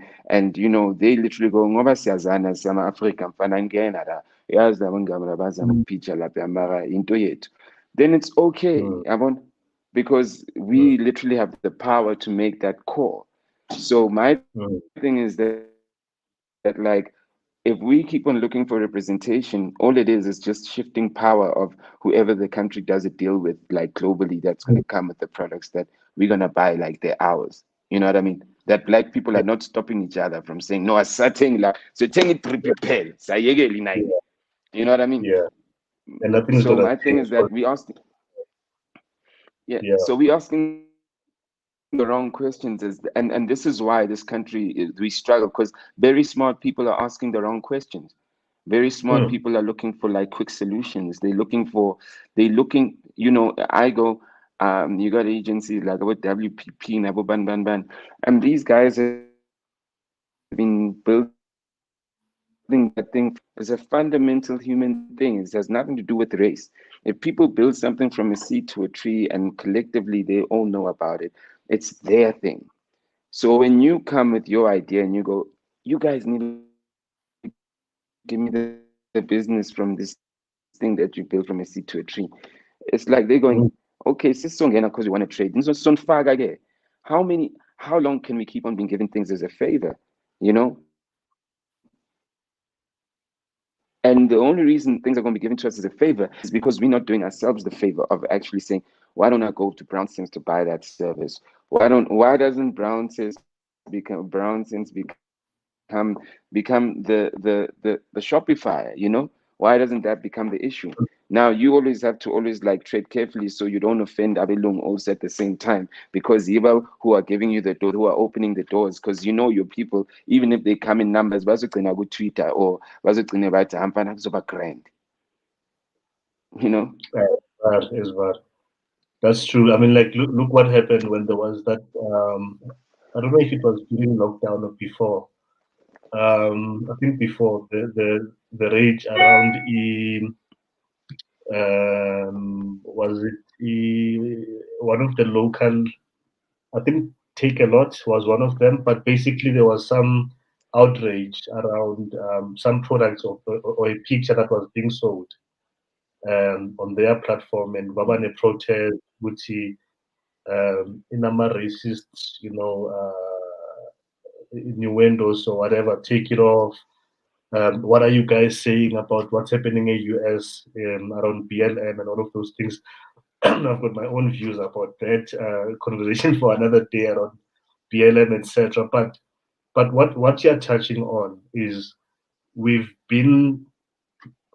they literally go ngoba siyazana siyama Africa mfana ngena la yazi labo ngaba bazama Mm, ukupitcha lapha mara into yethu, then it's okay mm, yabona, because mm, we literally have the power to make that call. So my thing is mm, that if we keep on looking for representation, all it is just shifting power of whoever the country does it deal with, like globally, that's going to come with the products that we're going to buy like they're ours. You know what I mean? That black people are not stopping each other from saying, no, asateng la, so teng it triple pell, sayekeli nine. yeah, You know what I mean? yeah. And So nothing's my gonna thing is change. that Yeah. so we asking the wrong questions and this is why this country we struggle because very smart people are asking the wrong questions. Very smart people are Mm, looking for like quick solutions. I go, you got agencies like what WPP and Abu Ban Ban Ban, and these guys have been building that thing for years. It's a fundamental human thing. It has nothing to do with race. If people build something from a seed to a tree and collectively they all know about it, it's their thing. So when you come with your idea and you go, you guys need to give me the business from this thing that you built from a seed to a tree. It's like they're going, okay, sis, so ngena because you want to trade. How long can we keep on being given things as a favor? How long can we keep on being given things as a favor? And the only reason things are going to be given to us as a favor is because we're not doing ourselves the favor of actually saying, why don't I go to BrownSense to buy that service? Why doesn't BrownSense become the Shopify? Why doesn't that become the issue? Now you always have to always like tread carefully so you don't offend Abelung also at the same time, because Yiba who are giving you the door, who are opening the doors, because you know your people, even if they come in numbers, bazogcina ku Twitter or bazogcina bathi hampana kuzoba grand, you know. that is bad. That's true. I mean, like, look what happened when there was that. I don't know if it was during lockdown or before. I think before the rage around was it one of the local. I think Take a Lot was one of them, but basically there was some outrage around some products or a picture that was being sold on their platform, and Babane protest, Gucci, inama racists, innuendos or whatever, take it off. What are you guys saying about what's happening in US around BLM and all of those things? I've got my own views about that conversation for another day around BLM, etc. But what you're touching on is we've been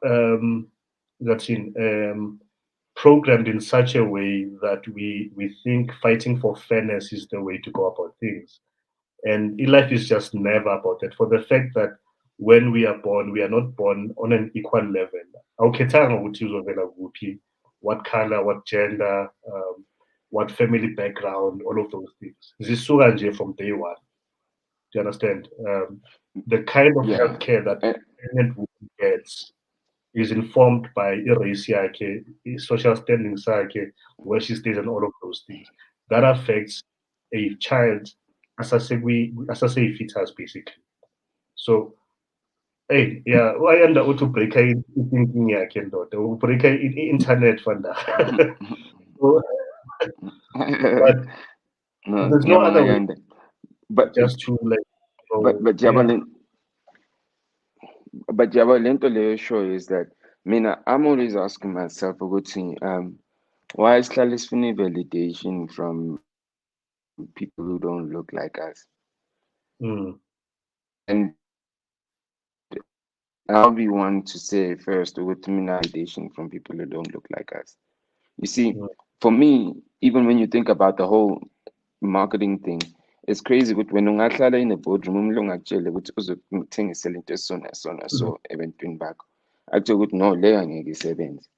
um, that's in programmed in such a way that we think fighting for fairness is the way to go about things. And in life is just never about that. For the fact that when we are born, we are not born on an equal level. Awukhethanga ukuthi uzovela kuphi, what color, what gender, what family background, all of those things. Zisuka nje from day one. Do you understand? The kind of Yeah. healthcare that And, pregnant woman gets is informed by race yakhe, social standing sakhe, where she stays, and all of those things. That affects a child as I say fetus basically. So hey, yeah, wayanda uthi ubreaka i-thinking yakhe ndoda, ubreaka i-internet fanda. So, but no, there's no other way ngiyabonga but just to like, but so but yeah. Jabal, but Jabal, lento leyo show is that mina I'm always asking myself ukuthi why is sifuna validation from people who don't look like us? Mm, And I'll be one to say first ukuthi mina validation from people who don't look like us. You see, mm, for me, even when you think about the whole marketing thing, it's crazy ukuthi wena ungahlala in a boardroom umuntu ongakutshela ukuthi uzokuthengisela into esona sona mm, so ebantwini bakho akutshela ukuthi no leyo angeke isebenze.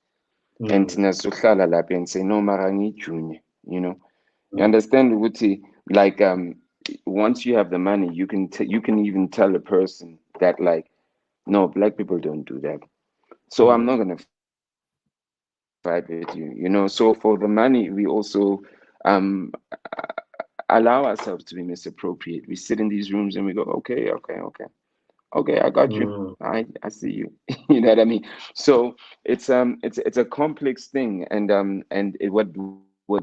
And mm, thina sohlala lapha and say no mara ngijunior, you know. You mm, understand ukuthi like once you have the money you can even tell a person that like no black people don't do that. So I'm mm, not gonna fight with you, you know. So for the money we also allow ourselves to be misappropriate. We sit in these rooms and we go, okay, I got you. I see you. mm, You know what I mean? So it's it's a complex thing, and what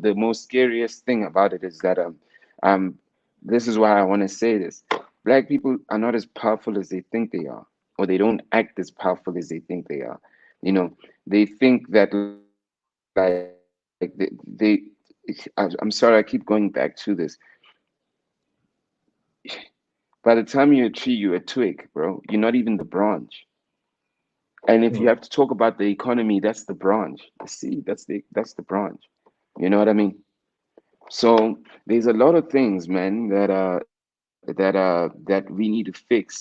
the most scariest thing about it is that um this is why I want to say this. Black people are not as powerful as they think they are, or they don't act as powerful as they think they are. You know, they think that like I'm sorry, I keep going back to this. By the time you're a tree, you're a twig, bro. You're not even the branch. And if you have to mm, talk about the economy, that's the branch. The seed, that's the branch. You know what I mean? So there's a lot of things, man, that we need to fix.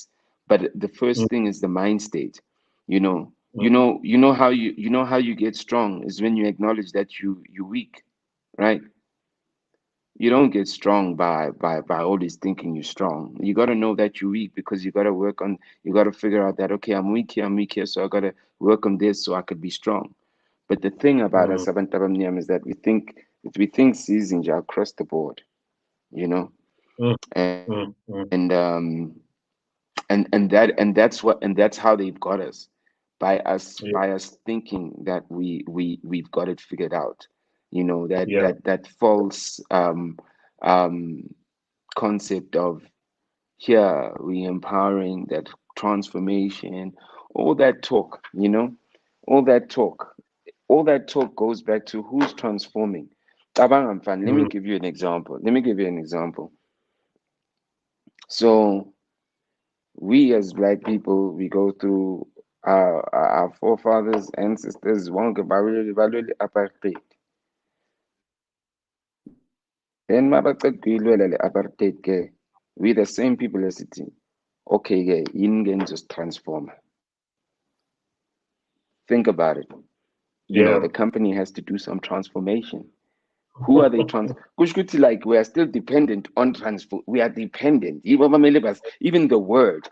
But the first thing mm, is the mind state. You know, mm, you know how you get strong is when you acknowledge that you're weak, right? You don't get strong by always thinking you're strong. You got to know that you're weak because you got to work on. You got to figure out that okay, I'm weak here, so I got to work on this so I could be strong. But the thing about us, mm, Abantu Abamnyama, is that we think seasons are across the board, you know, mm, and mm, mm, and that's how they've got us by yeah, us thinking that we've got it figured out, you know, yeah, that false um concept of here we empowering that transformation, all that talk, you know, all that talk, all that talk goes back to who's transforming. Tabang Amfan, let me mm, give you an example. Let me give you an example. So we as black people, we go through our forefathers, ancestors, one apartheid. Then mabacedilwela le apartheid ke, we the same people as it. Okay, ke, yini just transform. Think about it. You know, yeah, the company has to do some transformation. Who are they kushukuthi like we are still dependent on transfer. We are dependent. Even the word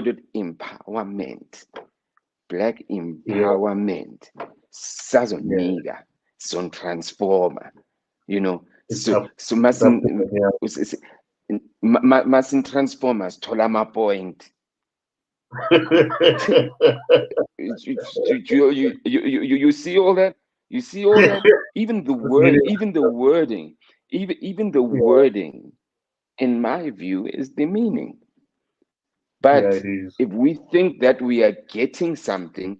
of empowerment, black yeah, empowerment, yeah. sazoniga, son transformer. You know, It's up, so it's up to masin them, yeah. masin transformers, tolama point. You see all that? You see all that? Even the It's really, word, even the yeah, wording, in my view, is demeaning. yeah, But it is. if we think that we are getting something,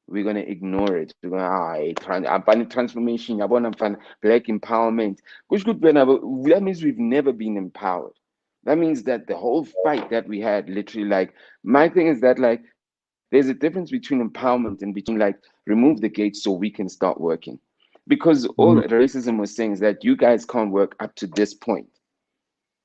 we're gonna ignore it. We're gonna abani transformation, yabona mfana, black empowerment. Which could be that means we've never been empowered. That means that the whole fight that we had, literally, like my thing is that like there's a difference between empowerment and between like remove the gates so we can start working. Because all Mm, that racism was saying is that you guys can't work up to this point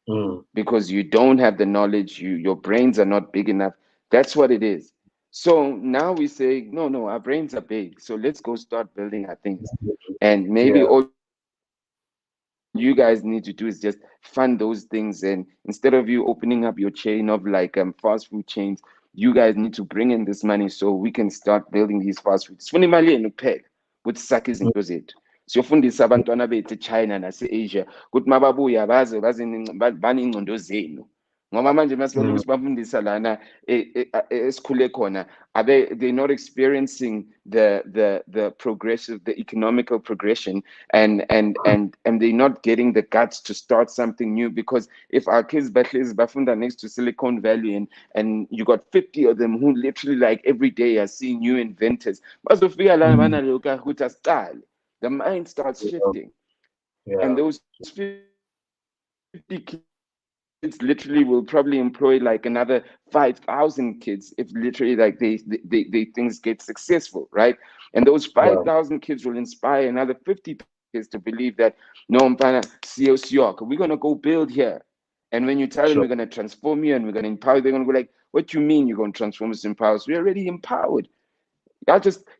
mm, because you don't have the knowledge, your brains are not big enough. That's what it is. So now we say, no, our brains are big. So let's go start building our things. And maybe yeah, all you have to do is you guys need to do is just fund those things, and instead of you opening up your chain of like fast food chains, you guys need to bring in this money so we can start building these fast foods. Sifuna imali yenu kuphela ukuthi sakhe izinto zethu. Siyofundisa abantwana bethu eChina nase-Asia ukuthi mababuya baney'ngcondo zenu, ngoba manje masibaloku sibafundisa lana esikhule khona, they're not experiencing the progressive, the economical progression, and they're not getting the guts to start something new. Because if our kids bafunda next to Silicon Valley, and you got 50 of them who literally like every day are seeing new inventors, bazofika lana banaloka ukuthi asiqale, the mind starts shifting. And those 50 kids literally will probably employ like another 5,000 kids if literally like they things get successful, right? And those 5,000 kids will inspire another 50 kids to believe that, no, mpana, we're gonna go build here. And when you tell them we're gonna transform you and we're gonna empower you, they're gonna go like, what you mean you're gonna transform us, empower us? We're already empowered.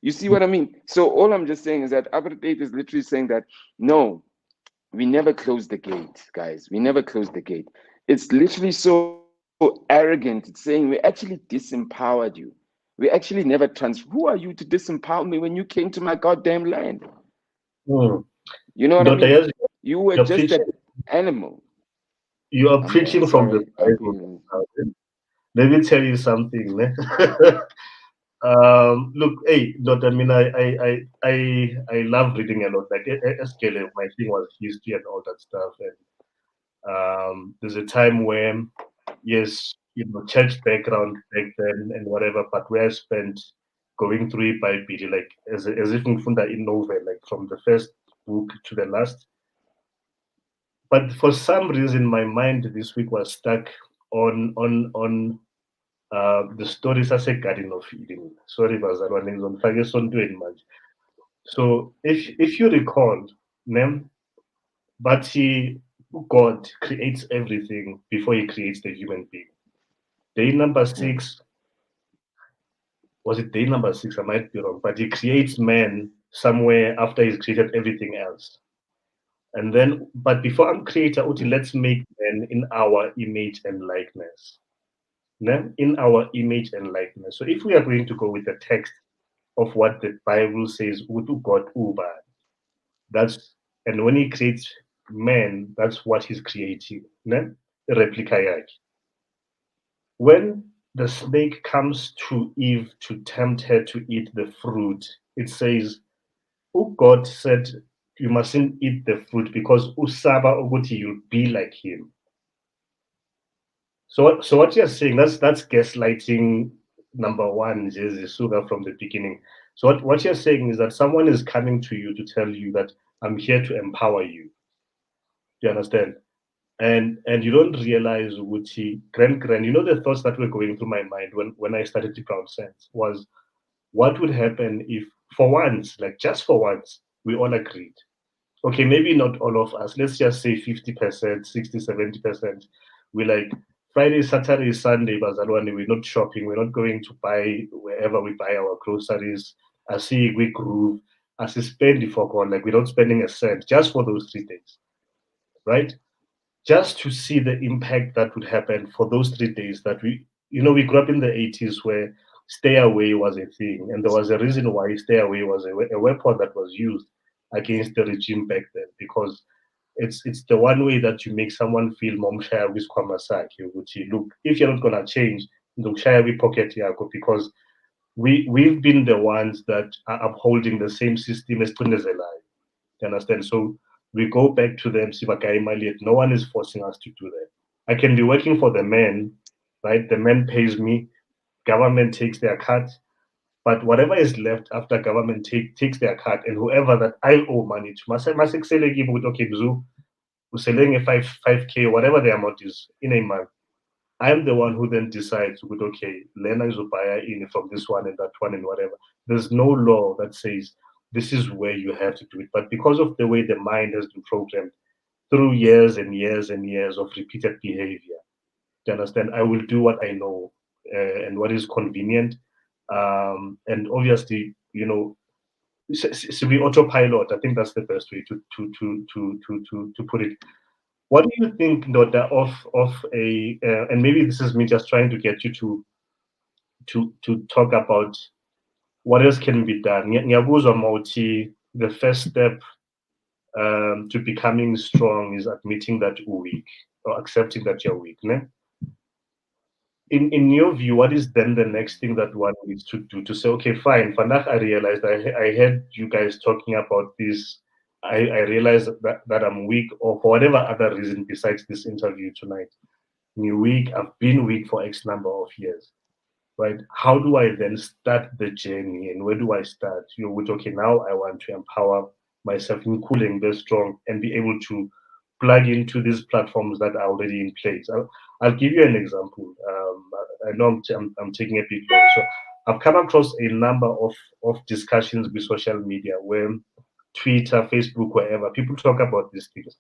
You see what I mean? So all I'm just saying is that Apartheid is literally saying that, no, we never close the gate, guys. We never close the gate. It's literally so arrogant. It's saying we actually disempowered you. We actually never Who are you to disempower me when you came to my goddamn land? You know what I mean? You were just an animal. You are preaching from the Sorry, Bible. Let me tell you something. Look, hey, not, I mean, I love reading a lot. Like, SKL, my thing was history and all that stuff. And there's a time when, yes, church background back then and whatever, but where I spent going through it by Bible, like as if in novel, like from the first book to the last. But for some reason, my mind this week was stuck on the stories as a Garden of Eden. Sorry, bazalwane, ngizonifaka esontweni manje. So if you recall, but God creates everything before he creates the human being. Day number 6, was it day number 6? I might be wrong, but he creates man somewhere after he's created everything else. And then, but before I'm creator, let's make man in our image and likeness. In our image and likeness. So if we are going to go with the text of what the Bible says, God Uba, that's, and when he creates man, that's what he's creating. Replica yake. When the snake comes to Eve to tempt her to eat the fruit, it says, God said, you mustn't eat the fruit because usaba ukuthi you'll be like him. So what you're saying, that's gaslighting number one, Suga, from the beginning. So what you're saying is that someone is coming to you to tell you that I'm here to empower you. Do you understand? And you don't realize grand, the thoughts that were going through my mind when I started to BrownSense was, what would happen if for once, like just for once, we all agreed. Okay, maybe not all of us. Let's just say 50%, 60, 70%. We like Friday, Saturday, Sunday, bazalwane, we're not shopping. We're not going to buy wherever we buy our groceries. I see we groove. As a spend for God, like we're not spending a cent just for those 3 days, right? Just to see the impact that would happen for those 3 days that we grew up in the 80s where stay away was a thing. And there was a reason why stay away was a weapon that was used against the regime back then, because it's the one way that you make someone feel momshaya with kwamasaki, which look, if you're not gonna change, share we pocket yako, because we've been the ones that are upholding the same system as Tunezela. You understand? So we go back to them, no one is forcing us to do that. I can be working for the man, right? The man pays me, government takes their cut, but whatever is left after government takes their cut, and whoever that I owe money to, okay, Bzu, selling a 5K, whatever the amount is in a month, I'm the one who then decides, okay, Lena is buy in from this one and that one and whatever. There's no law that says this is where you have to do it. But because of the way the mind has been programmed through years and years and years of repeated behavior, do you understand? I will do what I know and what is convenient. And obviously, we autopilot. I think that's the best way to put it. What do you think, Ndoda, of a and maybe this is me just trying to get you to talk about what else can be done. Ngiyabuzwa mawuthi the first step to becoming strong is admitting that you're weak or accepting that you're weak. Ne? In your view, what is then the next thing that one needs to do to say, okay, fine, Fanach, I realized I heard you guys talking about this. I realized that I'm weak, or for whatever other reason besides this interview tonight. You're weak, I've been weak for X number of years, right? How do I then start the journey, and where do I start? With okay, now I want to empower myself in cooling, be strong, and be able to plug into these platforms that are already in place. I'll give you an example. I know I'm taking a bit long. So I've come across a number of discussions with social media where Twitter, Facebook, wherever, people talk about these things.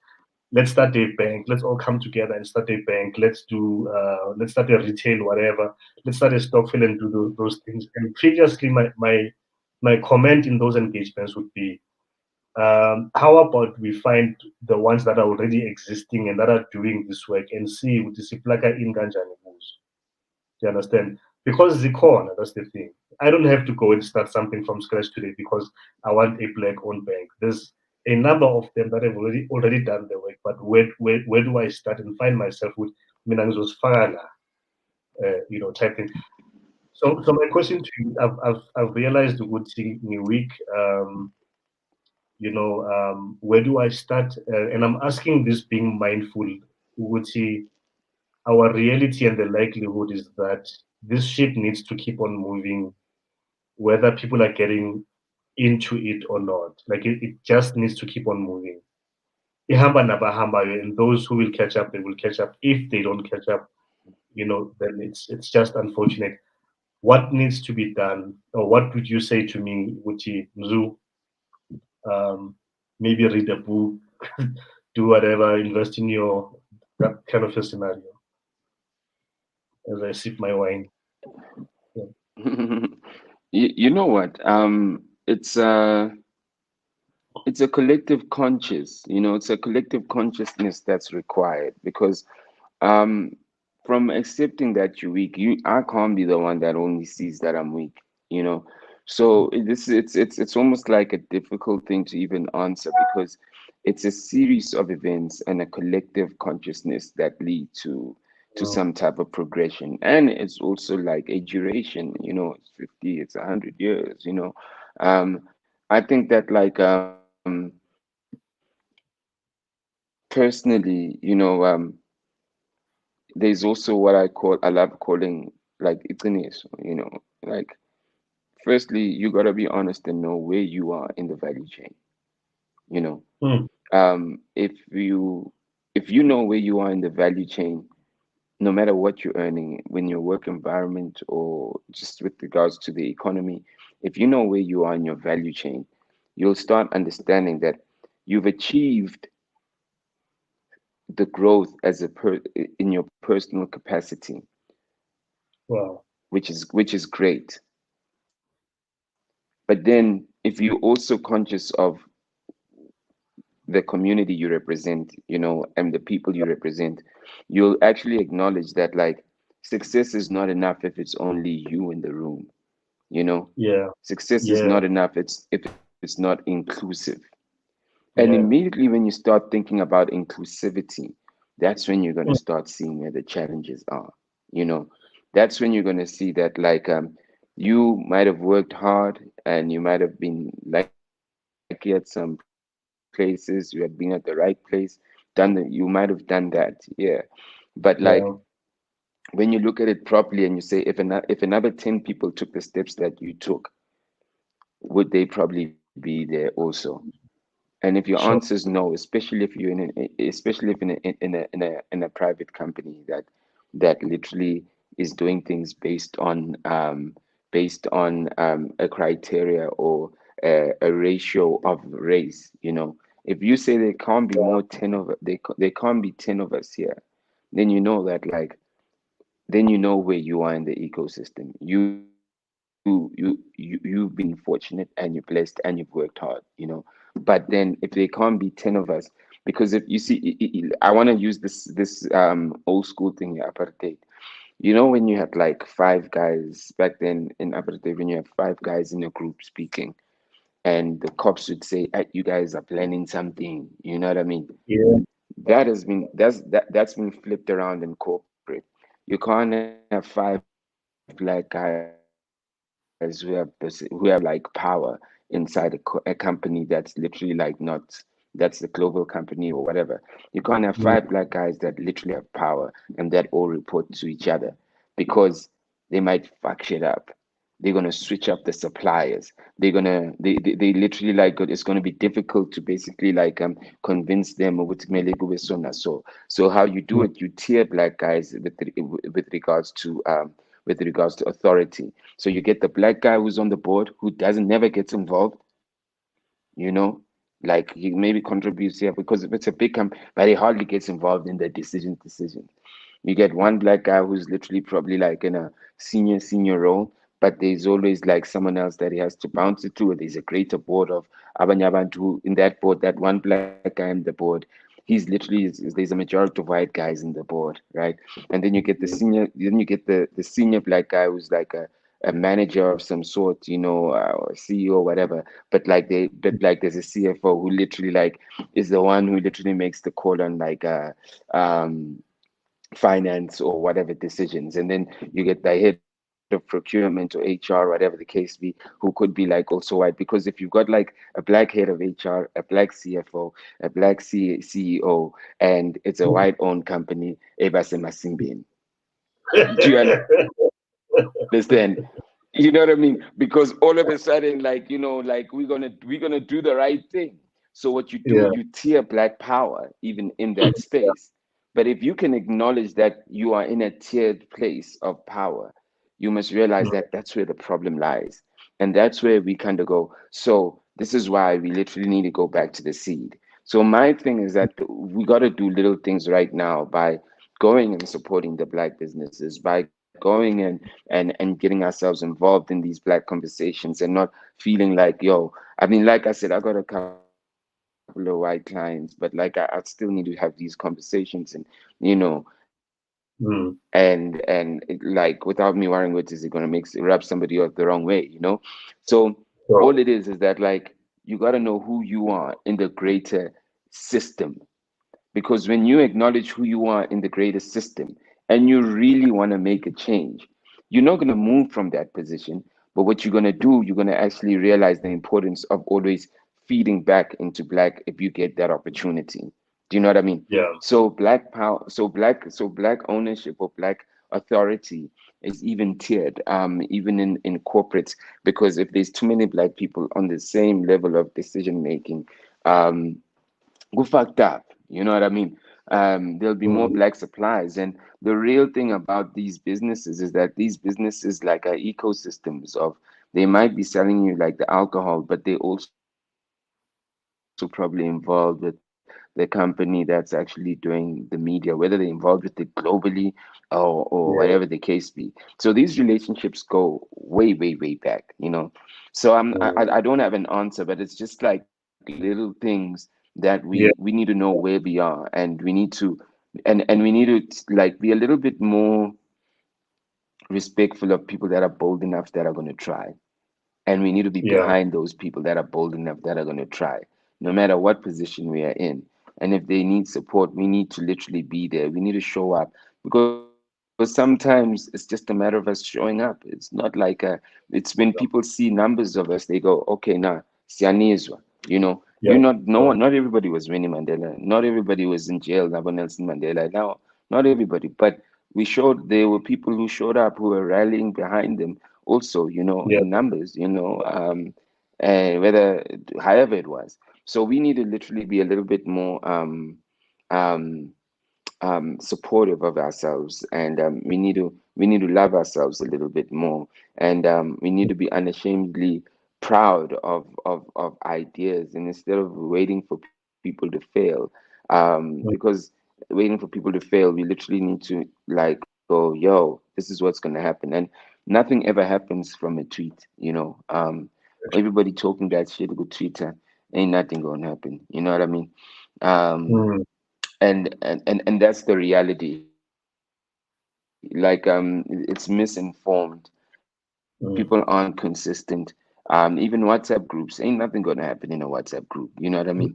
Let's start a bank. Let's all come together and start a bank. Let's start a retail, whatever. Let's start a stockpile and do those things. And previously, my comment in those engagements would be, how about we find the ones that are already existing and that are doing this work and see with the siplaka in kanjani kuzo. Do you understand? Because the corner, that's the thing. I don't have to go and start something from scratch today because I want a black-owned bank. There's a number of them that have already done the work, but where do I start and find myself with Minangzo's Fala, type thing. So my question to you, I've realized the good thing in a week. Where do I start? And I'm asking this being mindful. Would see our reality and the likelihood is that this ship needs to keep on moving, whether people are getting into it or not. Like it just needs to keep on moving. Ihamba nabahamba, and those who will catch up, they will catch up. If they don't catch up, then it's just unfortunate. What needs to be done, or what would you say to me, Uchi Mzu? Um, Maybe read a book, do whatever, invest in your that kind of a scenario. As I sip my wine. Yeah. You know what? It's a collective conscious, it's a collective consciousness that's required because um from accepting that you're weak, I can't be the one that only sees that I'm weak, you know. So it's almost like a difficult thing to even answer because it's a series of events and a collective consciousness that lead to Mm, some type of progression. And it's also like a duration, it's 50, it's 100 years, I think that like personally, there's also what I love calling like itiniso, like firstly you gotta be honest and know where you are in the value chain, you know. mm, If you know where you are in the value chain, no matter what you're earning, when your work environment or just with regards to the economy, if you know where you are in your value chain, you'll start understanding that you've achieved the growth in your personal capacity, wow. which is great. But then if you're also conscious of the community you represent, and the people you represent, you'll actually acknowledge that like success is not enough if it's only you in the room, you know. Yeah, Success is yeah, not enough if it's not inclusive. And yeah. immediately when you start thinking about inclusivity, that's when you're going to Mm, start seeing where the challenges are, you know. That's when you're going to see that like you might have worked hard and you might have been lucky at some places, you had been at the right place, you might have done that, yeah. But like yeah, when you look at it properly and you say if another 10 people took the steps that you took, would they probably be there also? And if your answer is sure. no, especially if in a private company that literally is doing things based on a criteria or a ratio of race, if you say there can't be more 10 of they can't be 10 of us here, then you know that like then you know where you are in the ecosystem. You you've been fortunate and you're blessed and you've worked hard, but then if there can't be 10 of us, because if you see, I want to use this old school thing here, apartheid. When you had like five guys back then in apartheid, when you have five guys in a group speaking, and the cops would say, "Hey, you guys are planning something," you know what I mean? Yeah. That's been flipped around in corporate. You can't have five black guys who have like power inside a company that's literally like not, that's the global company or whatever. You can't have five black guys that literally have power and that all report to each other, because they might fuck shit up. They're gonna switch up the suppliers. They literally like it's gonna be difficult to basically like convince them of what so how you do it, you tier black guys with regards to authority. So you get the black guy who's on the board who doesn't never gets involved, like he maybe contributes here because if it's a big but he hardly gets involved in the decisions. You get one black guy who's literally probably like in a senior role, but there's always like someone else that he has to bounce it to. There's a greater board of Abanyabantu in that board, that one black guy in the board. He's literally there's a majority of white guys in the board, right? And then you get the senior black guy who's like a manager of some sort, or CEO or whatever. But there's a CFO who literally like is the one who literally makes the call on like um finance or whatever decisions. And then you get the head of procurement or HR, whatever the case be, who could be like also white. Because if you've got like a black head of HR, a black CFO, a black CEO, and it's a white owned company, ebase masimbini. Do you understand? You know what I mean? Because all of a sudden, like, like we're gonna do the right thing. So what you do, you tier Yeah. black power even in that space. But if you can acknowledge that you are in a tiered place of power, you must realize that that's where the problem lies. And that's where we kind of go. So this is why we literally need to go back to the seed. So my thing is that we got to do little things right now by going and supporting the black businesses, by going and getting ourselves involved in these black conversations and not feeling like, yo, I mean, like I said, I got a couple of white clients, but like I still need to have these conversations and like without me worrying what is it going to rub somebody off the wrong way. So So, all it is that like you got to know who you are in the greater system, because when you acknowledge who you are in the greater system and you really want to make a change, you're not going to move from that position. But what you're going to do, you're going to actually realize the importance of always feeding back into black if you get that opportunity. Do you know what I mean? yeah. So black power, so black ownership or black authority is even tiered, even in corporates, because if there's too many black people on the same level of decision making, um, go fucked up. You know what I mean? There'll be more Mm. black supplies. And the real thing about these businesses is that these businesses like are ecosystems of, they might be selling you like the alcohol, but they also probably involved with the company that's actually doing the media, whether they're involved with it globally or whatever the case be. So these Yeah. relationships go way back. So I don't have an answer, but it's just like little things that we need to know where Yeah. we are, and we need to like be a little bit more respectful of people that are bold enough that are going to try, and we need to be Yeah. behind those people that are bold enough that are going to try, no matter what position we are in. And if they need support, we need to literally be there. We need to show up, because sometimes it's just a matter of us showing up. It's not like it's when people see numbers of us, they go, okay, nah, siyanizwa. You're not, Yeah. no one, not everybody was Winnie Mandela, not everybody was in jail, Nabo Nelson Mandela. No, not everybody, but we showed there were people who showed up who were rallying behind them also, Yeah. in numbers, whether, however it was. So we need to literally be a little bit more um, supportive of ourselves, and we need to love ourselves a little bit more, and we need to be unashamedly proud of ideas, and instead of waiting for people to fail, because waiting for people to fail, we literally need to like go, yo, this is what's going to happen. And nothing ever happens from a tweet, everybody talking that shit with Twitter, ain't nothing gonna happen, you know what I mean? um Mm, and that's the reality. It's misinformed. People aren't consistent. mm, Even WhatsApp groups, ain't nothing gonna happen in a WhatsApp group. You know what I mean?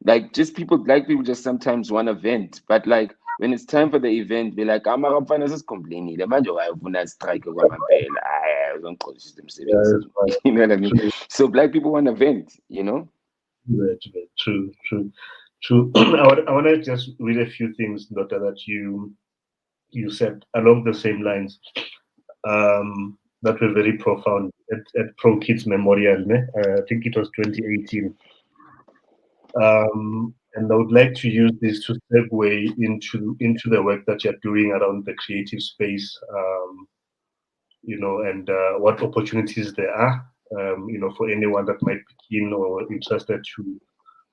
Like people just sometimes want to vent, but like when it's time for the event, be like, amarafana sesicomplenile manje wayofuna strike kwamambela. Uzongixolisa yeah, emsebenzini. it's fine. You know what I mean? True, So black people want to vent. true, true, true. I want to just read a few things, Dota, that you said along the same lines. That were very profound at Pro Kids Memorial. Ne? I think it was 2018. And I would like to use this to segue into the work that you're doing around the creative space, and what opportunities there are, for anyone that might be keen or interested to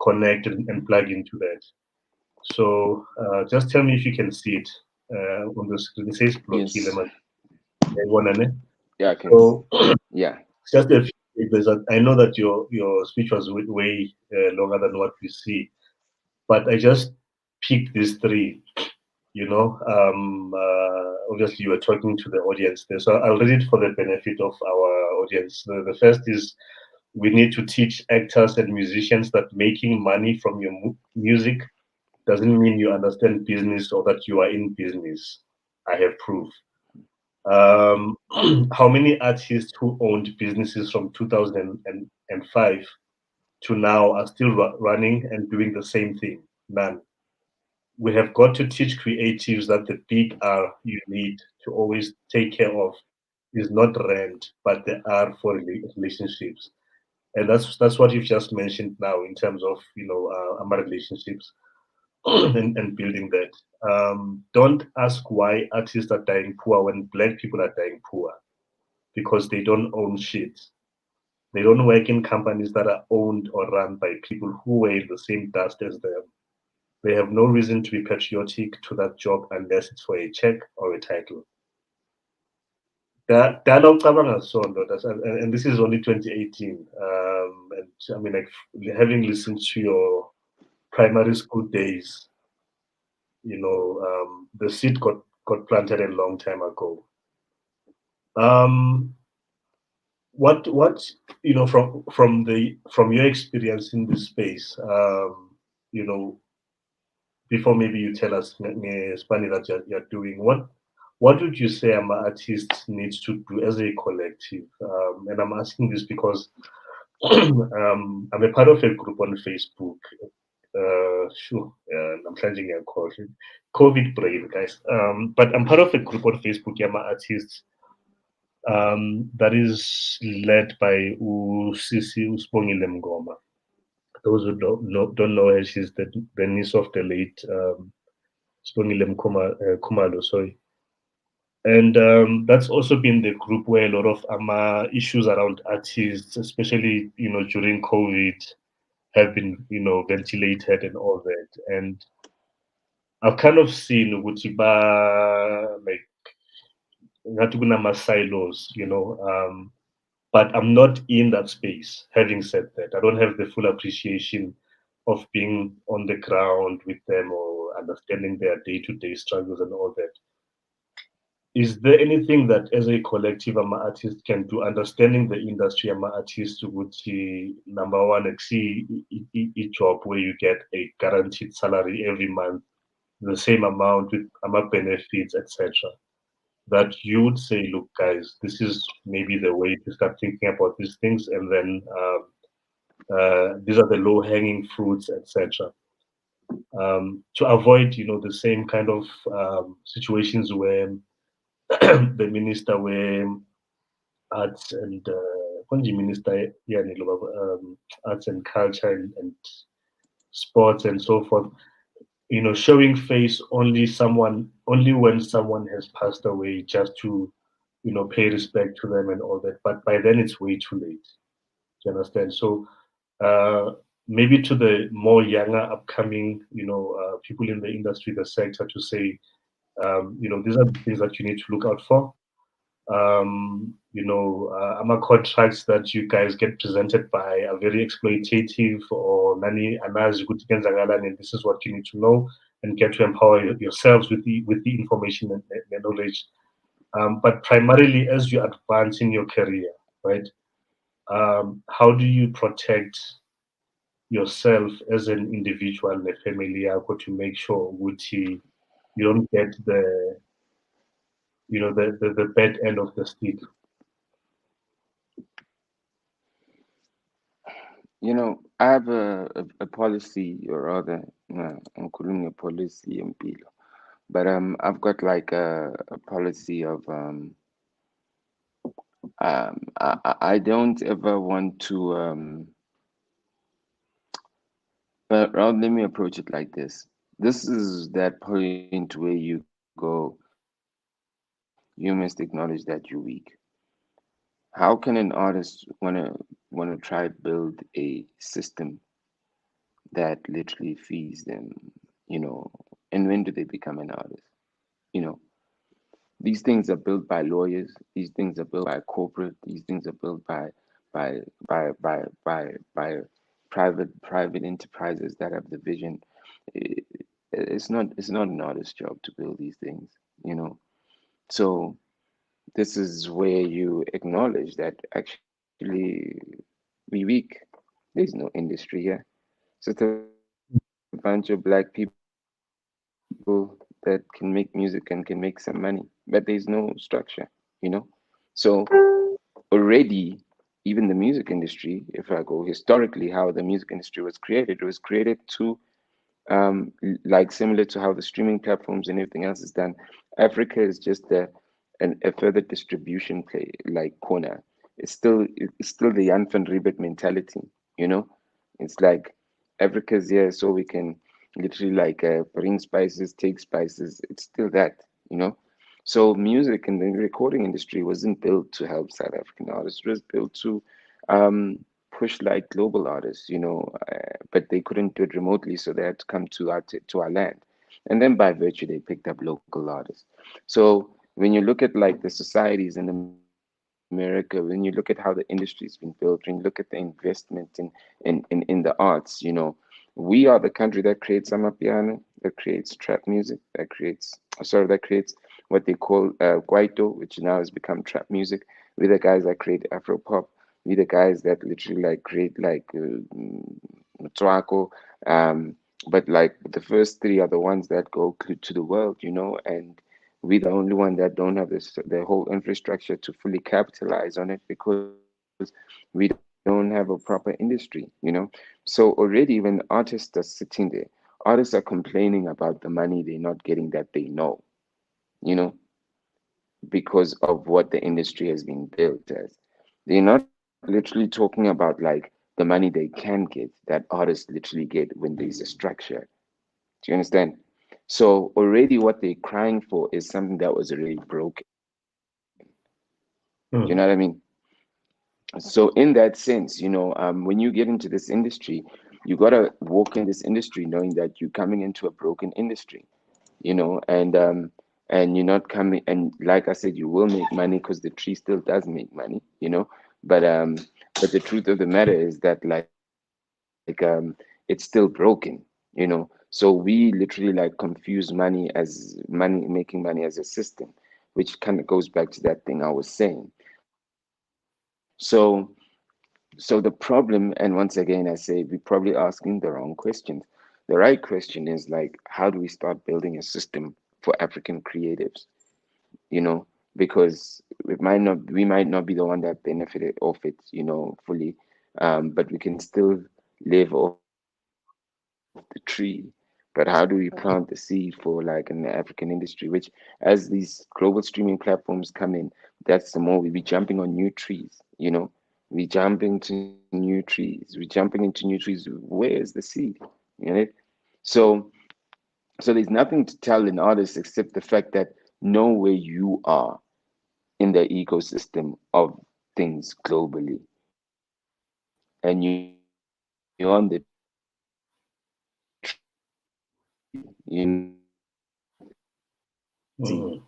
connect and plug into that. So just tell me if you can see it on the screen. It says Yes. Blokile. Yeah, I can. So Yeah. just a few papers. I know that your speech was way longer than what we see, but I just picked these three. Obviously you were talking to the audience there, so I'll read it for the benefit of our audience. The first is, we need to teach actors and musicians that making money from your music doesn't mean you understand business or that you are in business. I have proof. Um, how many artists who owned businesses from 2005 to now are still running and doing the same thing? None. We have got to teach creatives that the big R you need to always take care of is not rent, but the R for relationships. And that's what you've just mentioned now in terms of our relationships and building that. Don't ask why artists are dying poor when black people are dying poor, because they don't own shit. They don't work in companies that are owned or run by people who wear the same dust as them. They have no reason to be patriotic to that job unless it's for a check or a title. Dala ucabanga sondo, and this is only 2018. And I mean, like, having listened to your primary school days, the seed got planted a long time ago. Um, what from your experience in this space, you know, before maybe you tell us Spani that you're doing, what would you say an artist needs to do as a collective? And I'm asking this because I'm a part of a group on Facebook. Sure, I'm changing a call. COVID brain, guys. But I'm part of a group on Facebook, Yama Artists, that is led by Usisi Uspongile Mngoma. Those who don't know her, she's the niece of the late Spongile Kumalo, sorry. And that's also been the group where a lot of issues around artists, especially during COVID, have been ventilated and all that. And I've kind of seen ukuthi like ngathi kunama-silos, but I'm not in that space. Having said that, I don't have the full appreciation of being on the ground with them or understanding their day-to-day struggles and all that. Is there anything that as a collective artist can do, understanding the industry artist would see, number one, like see a job where you get a guaranteed salary every month, the same amount with benefits, etc. That you would say, look, guys, this is maybe the way to start thinking about these things, and then these are the low hanging fruits, etc. To avoid, the same kind of situations where the minister where arts and Konji minister yani arts and culture and sports and so forth, showing face only when someone has passed away, just to pay respect to them and all that. But by then it's way too late. Do you understand? So uh, maybe to the more younger upcoming people in the industry, the sector, to say these are the things that you need to look out for. Ama contracts that you guys get presented by are very exploitative, or nani anazi ukuthi kwenzakalani, and this is what you need to know and get to empower yourselves with the information and the knowledge. But primarily, as you advance in your career, right? How do you protect yourself as an individual and a family to make sure you don't get the bad end of the stick? I have a policy, or rather, I'm calling a policy in Pilo. But I've got like a policy of I don't ever want to well, let me approach it like this. This is that point where you go, you must acknowledge that you're weak. How can an artist wanna try build a system that literally feeds them, you know, and when do they become an artist? You know, these things are built by lawyers, these things are built by corporate, these things are built by by private enterprises that have the vision. I- it's not an artist's job to build these things, you know. So this is where you acknowledge that actually we weak. There's no industry here. It's just a bunch of black people that can make music and can make some money, but there's no structure, you know. So already, even the music industry, if I go historically, how the music industry was created, it was created to like similar to how the streaming platforms and everything else is done. Africa is just a further distribution play like corner. It's still the Jan van Riebeck mentality, you know. It's like Africa's here so we can literally like bring spices, take spices. It's still that, you know. So music and the recording industry wasn't built to help South African artists. It was built to um, push like global artists, you know, but they couldn't do it remotely, so they had to come to our land, and then by virtue they picked up local artists. So when you look at like the societies in America, when you look at how the industry's been built, when you look at the investment in the arts, you know, we are the country that creates amapiano, that creates trap music, that creates what they call kwaito, which now has become trap music. We're the guys that create Afro pop. We're the guys that literally like create like Mtswako. But like the first three are the ones that go to the world, you know, and we're the only one that don't have the whole infrastructure to fully capitalize on it because we don't have a proper industry, you know. So already when artists are sitting there, artists are complaining about the money they're not getting that they know, you know, because of what the industry has been built as. They're not literally talking about like the money they can get that artists literally get when there's a structure. Do you understand? So already what they're crying for is something that was already broken. Do you know what I mean? Hmm. So in that sense, you know, when you get into this industry, you gotta walk in this industry knowing that you're coming into a broken industry, you know, and you're not coming, and like I said, you will make money because the tree still does make money, you know, but but the truth of the matter is that it's still broken, you know. So we literally like confuse money as money, making money as a system, which kind of goes back to that thing I was saying. So the problem, and once again I say we're probably asking the wrong questions. The right question is like, how do we start building a system for African creatives, you know, because we might not be the one that benefited off it, you know, fully, but we can still live off the tree. But how do we plant the seed for like an African industry, which as these global streaming platforms come in, that's the more we be jumping on new trees, you know. We jump into new trees, we jumping into new trees. Where is the seed? You know? So there's nothing to tell an artist except the fact that know where you are in the ecosystem of things globally, and you're on the tree, you know, and you're not literally the seed. Hmm. You know what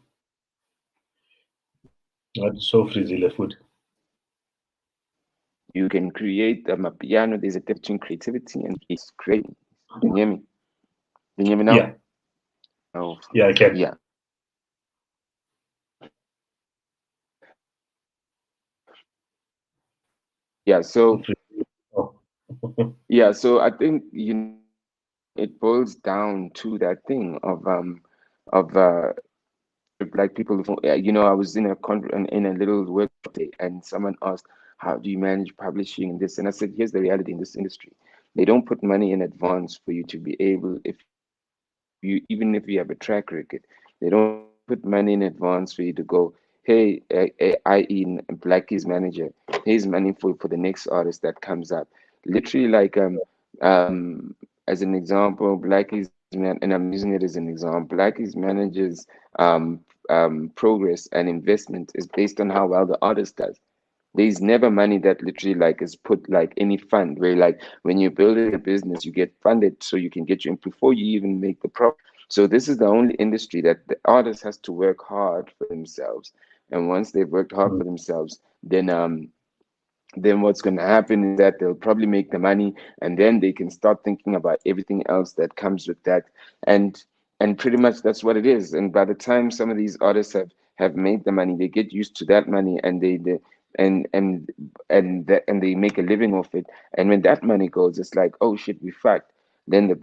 I mean? So, That's so freezily food. You can create a piano. There's a difference between creativity and it's creating. Can you hear me? Can you Yeah, hear me now? yeah, I can. Oh, yeah. So Oh. yeah. So I think it boils down to that thing of black people. I was in in a little workshop day, and someone asked, "How do you manage publishing and this?" And I said, "Here's the reality in this industry: they don't put money in advance for you to be able, if you even if you have a track record, they don't put money in advance for you to go, hey, i.e. Blackie's manager, here's money for the next artist that comes up. Literally, like as an example, Blackie's man, and I'm using it as an example. Blackie's managers progress and investment is based on how well the artist does. There's never money that literally like is put like any fund where like when you're building a business, you get funded so you can get you in before you even make the profit. So this is the only industry that the artist has to work hard for themselves. And once they've worked hard for themselves, then what's going to happen is that they'll probably make the money, and then they can start thinking about everything else that comes with that. And and pretty much that's what it is. And by the time some of these artists have made the money, they get used to that money, and they and and and they make a living off it. And when that money goes, it's like, oh shit, we fucked. Then the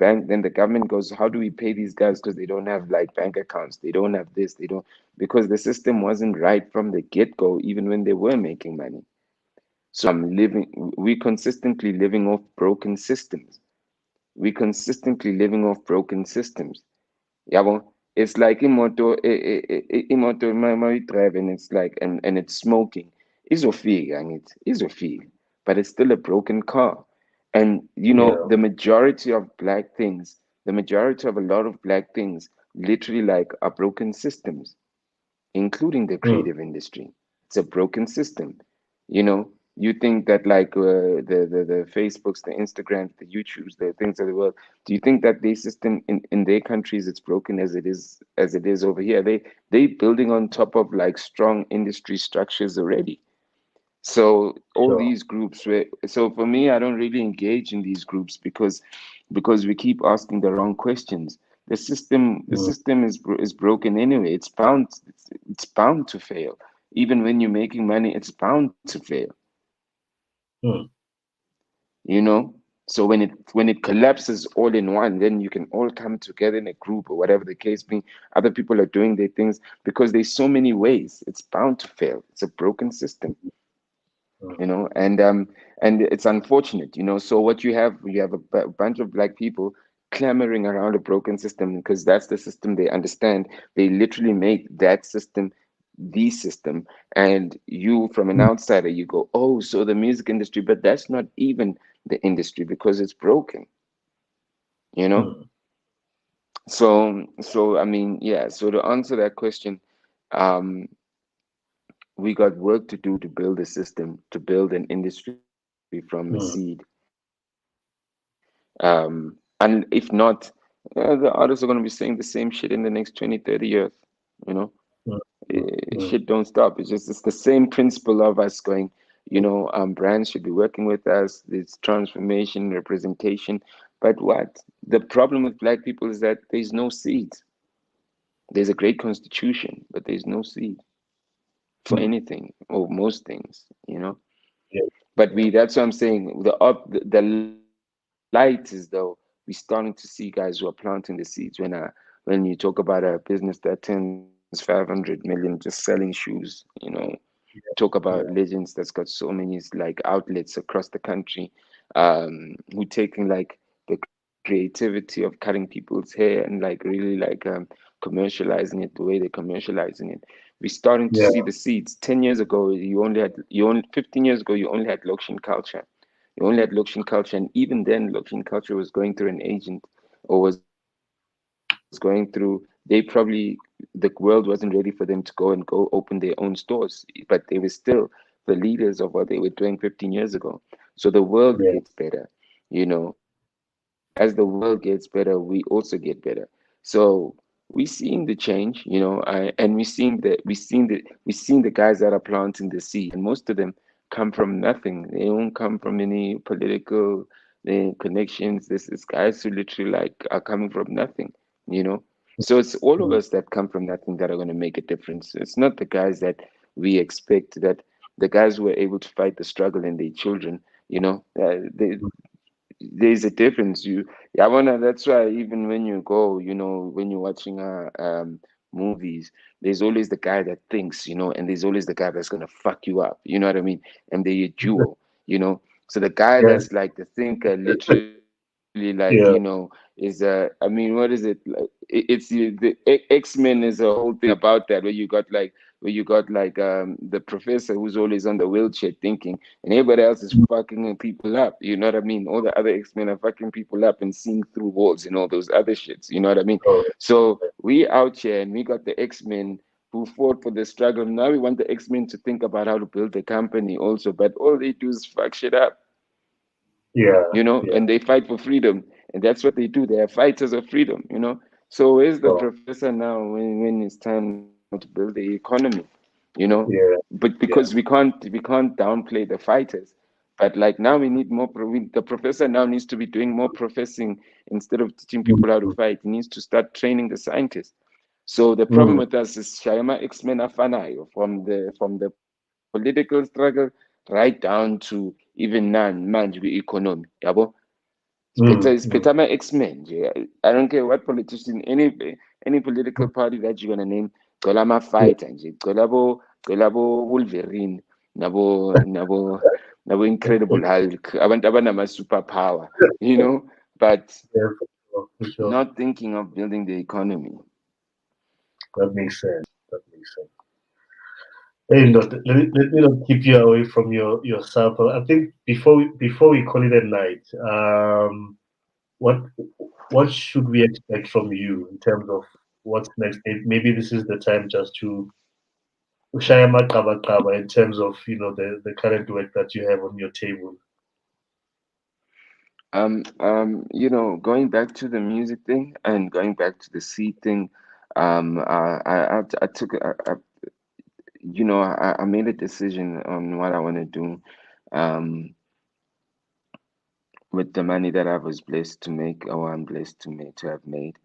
government goes, how do we pay these guys? Because they don't have like bank accounts, they don't have this, they don't, because the system wasn't right from the get-go, even when they were making money. So we consistently living off broken systems. We consistently living off broken systems. Yabo, it's like imoto my drive, and it's like, and it's smoking. Izofika, and it's izofika, but it's still a broken car. And Yeah. the majority of black things, the majority of a lot of black things, literally like are broken systems, including the Mm. creative industry. It's a broken system. You think that like the Facebooks, the Instagrams, the YouTubes, the things of the world. Do you think that their system in their countries it's broken as it is over here? They building on top of like strong industry structures already. So all Sure. these groups were, so for me, I don't really engage in these groups because we keep asking the wrong questions. The Mm. system is broken anyway. It's bound to fail. Even when you're making money, it's bound to fail. Mm. You know. So when it collapses all in one, then you can all come together in a group or whatever the case being. Other people are doing their things because there's so many ways. It's bound to fail. It's a broken system. Mm. And it's unfortunate. So what you have a bunch of black people clamoring around a broken system because that's the system they understand. They literally make that system the system, and you from an Mm. outsider, you go, oh, so the music industry, but that's not even the industry because it's broken you know Mm. so I mean, yeah, so to answer that question, um we got work to do to build a system, to build an industry from a seed. And if not, the artists are going to be saying the same shit in the next 20, 30 years. You know, Mm. Shit Mm. don't stop. It's the same principle of us going, brands should be working with us, this transformation, representation. But what? The problem with black people is that there's no seeds. There's a great constitution, but there's no seed for Mm. anything or most things. Yeah. But Yeah. that's what I'm saying. The light is though we're starting to see guys who are planting the seeds. When you talk about a business that turns 500 million just selling shoes. Talk about legends that's got so many like outlets across the country, who taking like the creativity of cutting people's hair and like really like commercializing it the way they're commercializing it. We're starting to see Yeah. the seeds. 10 years ago, you only 15 years ago, you only had Lokshin culture. You only had Lokshin culture, and even then, Lokshin culture was going through an agent, or was going through. They probably, the world wasn't ready for them to go open their own stores, but they were still the leaders of what they were doing 15 years ago. So the world gets Yeah. better. As the world gets better, we also get better. So we seeing the change, and we seen the guys that are planting the seed, and most of them come from nothing. They don't come from any political connections. This is guys who literally like are coming from nothing, you know. So it's all of Mm, us that come from nothing that are going to make a difference. It's not the guys that we expect, that the guys who were able to fight the struggle and their children, there's a difference. Yeah, wanna. That's why even when you go, when you're watching movies, there's always the guy that thinks, and there's always the guy that's gonna fuck you up. You know what I mean? And they're a duo. So the guy yes, that's like the thinker, literally, like yeah, is I mean, what is it like? X-Men is a whole thing about that, where you got like the professor who's always on the wheelchair thinking, and everybody else is fucking people up. You know what I mean? All the other X-Men are fucking people up and seeing through walls and all those other shits. You know what I mean? oh, So we out here and we got the X-Men who fought for the struggle. Now we want the X-Men to think about how to build the company also, but all they do is fuck shit up, yeah, yeah, and they fight for freedom. And that's what they do. They are fighters of freedom. So where's the oh, professor now when it's time now to build the economy? you know yeah, but because yeah, we can't downplay the fighters. But like now we need more the professor now needs to be doing more professing. Instead of teaching mm, people how to mm, fight, he needs to start training the scientists. So the problem mm, with us is Shayama X-Men afanayo from the political struggle right down to even manje economy. Yabo? mm, It's mm. better my X-Men. Yeah. I don't care what politician, any political party that you're gonna name, Golama Yeah, fighter nje. Golabo Wolverine, nabo Incredible Hulk, abantu abanama superpower, but yeah, for sure. not thinking of building the economy. That makes sense. That makes sense. Hey, not, let me not keep you away from your sample. I think before we call it a night, what what should we expect from you in terms of what's next? Maybe this is the time just to share my cover in terms of the current work that you have on your table. Going back to the music thing and going back to the seed thing, I took I made a decision on what I want to do. Um, with the money that I was blessed to make, or I'm blessed to have made.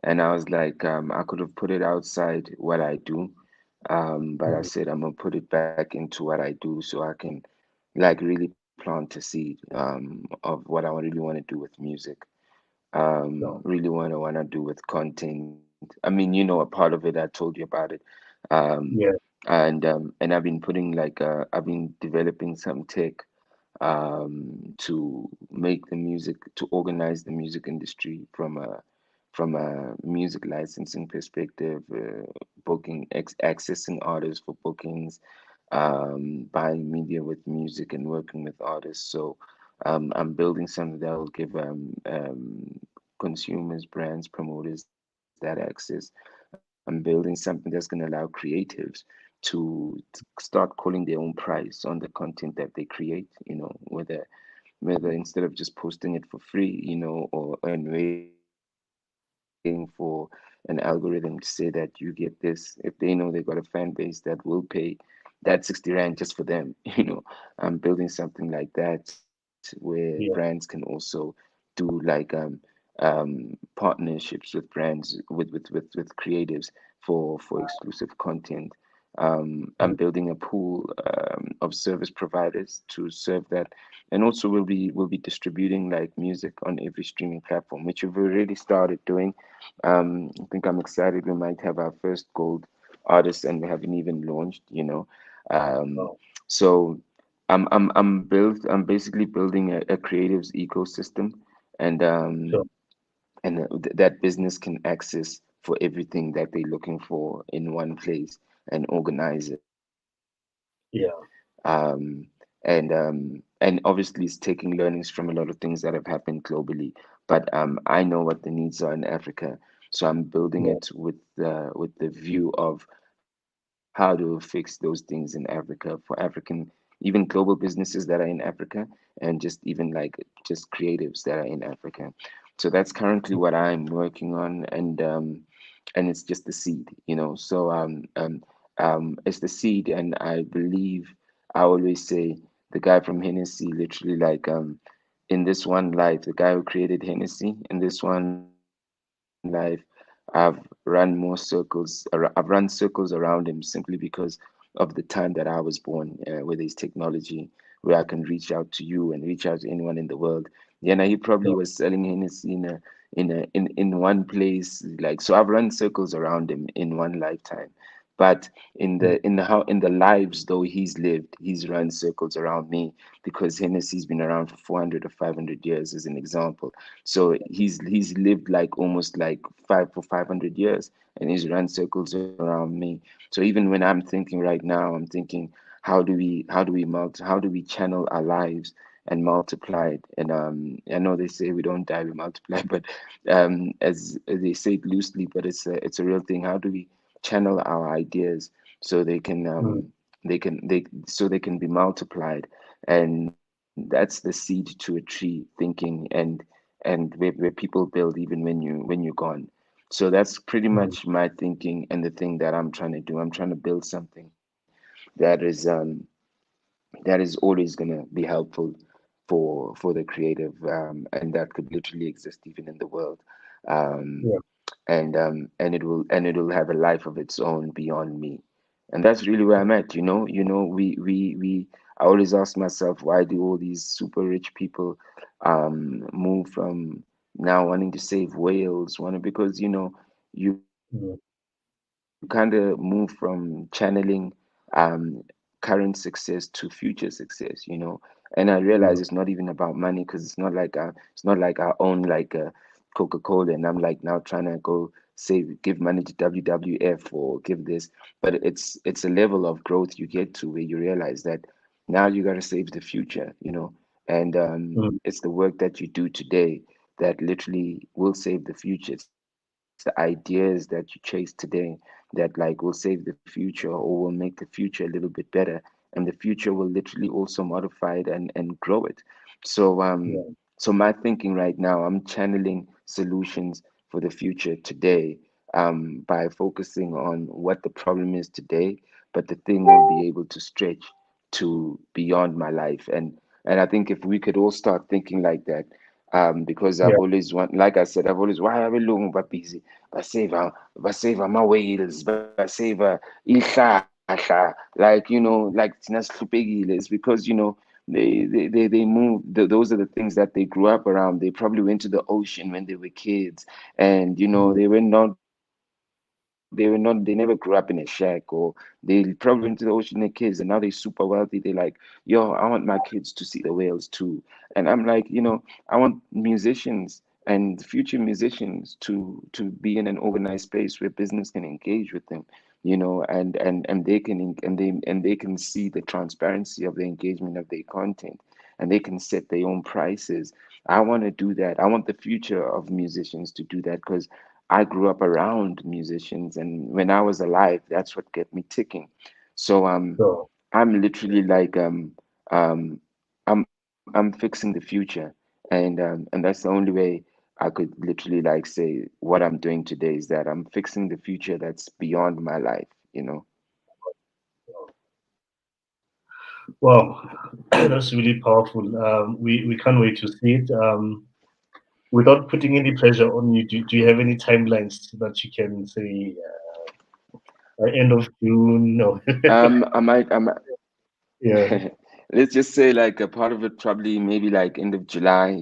And I was like, I could have put it outside what I do, but I Mhm. said I'm gonna put it back into what I do so I can like really plant a seed of what I really want to do with music. So, Really want to do with content. I mean, a part of it I told you about it. Um, yeah, and I've been putting I've been developing some tech to make the music, to organize the music industry from a music licensing perspective, accessing artists for bookings, buying media with music and working with artists. So I'm building something that will give consumers, brands, promoters that access. I'm building something that's going to allow creatives to start calling their own price on the content that they create, whether instead of just posting it for free, or and waiting for an algorithm to say that you get this. If they know they got a fan base that will pay that 60 rand just for them, I'm building something like that where brands can also do partnerships with brands with creatives for exclusive content. I'm building a pool of service providers to serve that, and also we'll be distributing like music on every streaming platform, which we've already started doing. I think I'm excited. We might have our first gold artist, and we haven't even launched. Um, so, so I'm basically building a creatives ecosystem, and so, that business can access for everything that they're looking for in one place and organize it. yeah, And obviously it's taking learnings from a lot of things that have happened globally. But I know what the needs are in Africa, so I'm building yeah, it with the view of how to fix those things in Africa for African, even global businesses that are in Africa, and just even like just creatives that are in Africa. So that's currently what I'm working on. And and it's just the seed, you know. So it's the seed, and I believe, I always say, the guy from Hennessy, literally, like, in this one life, the guy who created Hennessy, in this one life, I've run more circles. I've run circles around him simply because of the time that I was born, with his technology, where I can reach out to you and reach out to anyone in the world. Yeah, now he probably sure. was selling Hennessy in one place, like, so I've run circles around him in one lifetime. But in the lives though he's lived, he's run circles around me, because Hennessy's been around for 400 or 500 years, as an example. So he's lived like almost like 500 years, and he's run circles around me. So even when I'm thinking right now, I'm thinking, how do we channel our lives and multiply it? And I know they say we don't die, we multiply, but as they say it loosely, but it's a real thing. How do we channel our ideas so they can be multiplied? And that's the seed to a tree thinking, and where people build even when you're gone. So that's pretty Mm, much my thinking, and the thing that I'm trying to do. I'm trying to build something that is always gonna be helpful for the creative, and that could literally exist even in the world. um, yeah, and it will have a life of its own beyond me. And that's really where I'm at. We I always ask myself, why do all these super rich people move from now wanting to save whales, wanting, because you kind of move from channeling um current success to future success, and I realize it's not even yeah, about money, because it's not like I own like a Coca-Cola, and I'm like now trying to go give money to WWF or give this. But it's a level of growth you get to, where you realize that now you got to save the future. And mm, it's the work that you do today that literally will save the future. It's the ideas that you chase today that like will save the future, or will make the future a little bit better, and the future will literally also modify it and grow it. So my thinking right now, I'm channeling solutions for the future today, by focusing on what the problem is today, but the thing will be able to stretch to beyond my life. And I think if we could all start thinking like that, because yeah, I've always want, like I said, I've always, why are we looking but busy? Basave ama-whales, basave ihlahla, like thina sihluphekile. It's because they move, those are the things that they grew up around. They probably went to the ocean when they were kids, and mm, they never grew up in a shack, or they probably went to the ocean, their kids, and now they're super wealthy. They're like, yo, I want my kids to see the whales too. And I'm like, I want musicians and future musicians to be in an organized space where business can engage with them, and they can see the transparency of the engagement of their content, and they can set their own prices. I want to do that. I want the future of musicians to do that, because I grew up around musicians, and when I was alive, that's what kept me ticking. So sure. I'm literally like, um I'm fixing the future, and that's the only way I could literally like say what I'm doing today is that I'm fixing the future that's beyond my life. Wow, that's really powerful. We can't wait to see it. Without putting any pressure on you, do you have any timelines that you can say, end of June? No. I might Yeah. let's just say like a part of it probably maybe like end of July.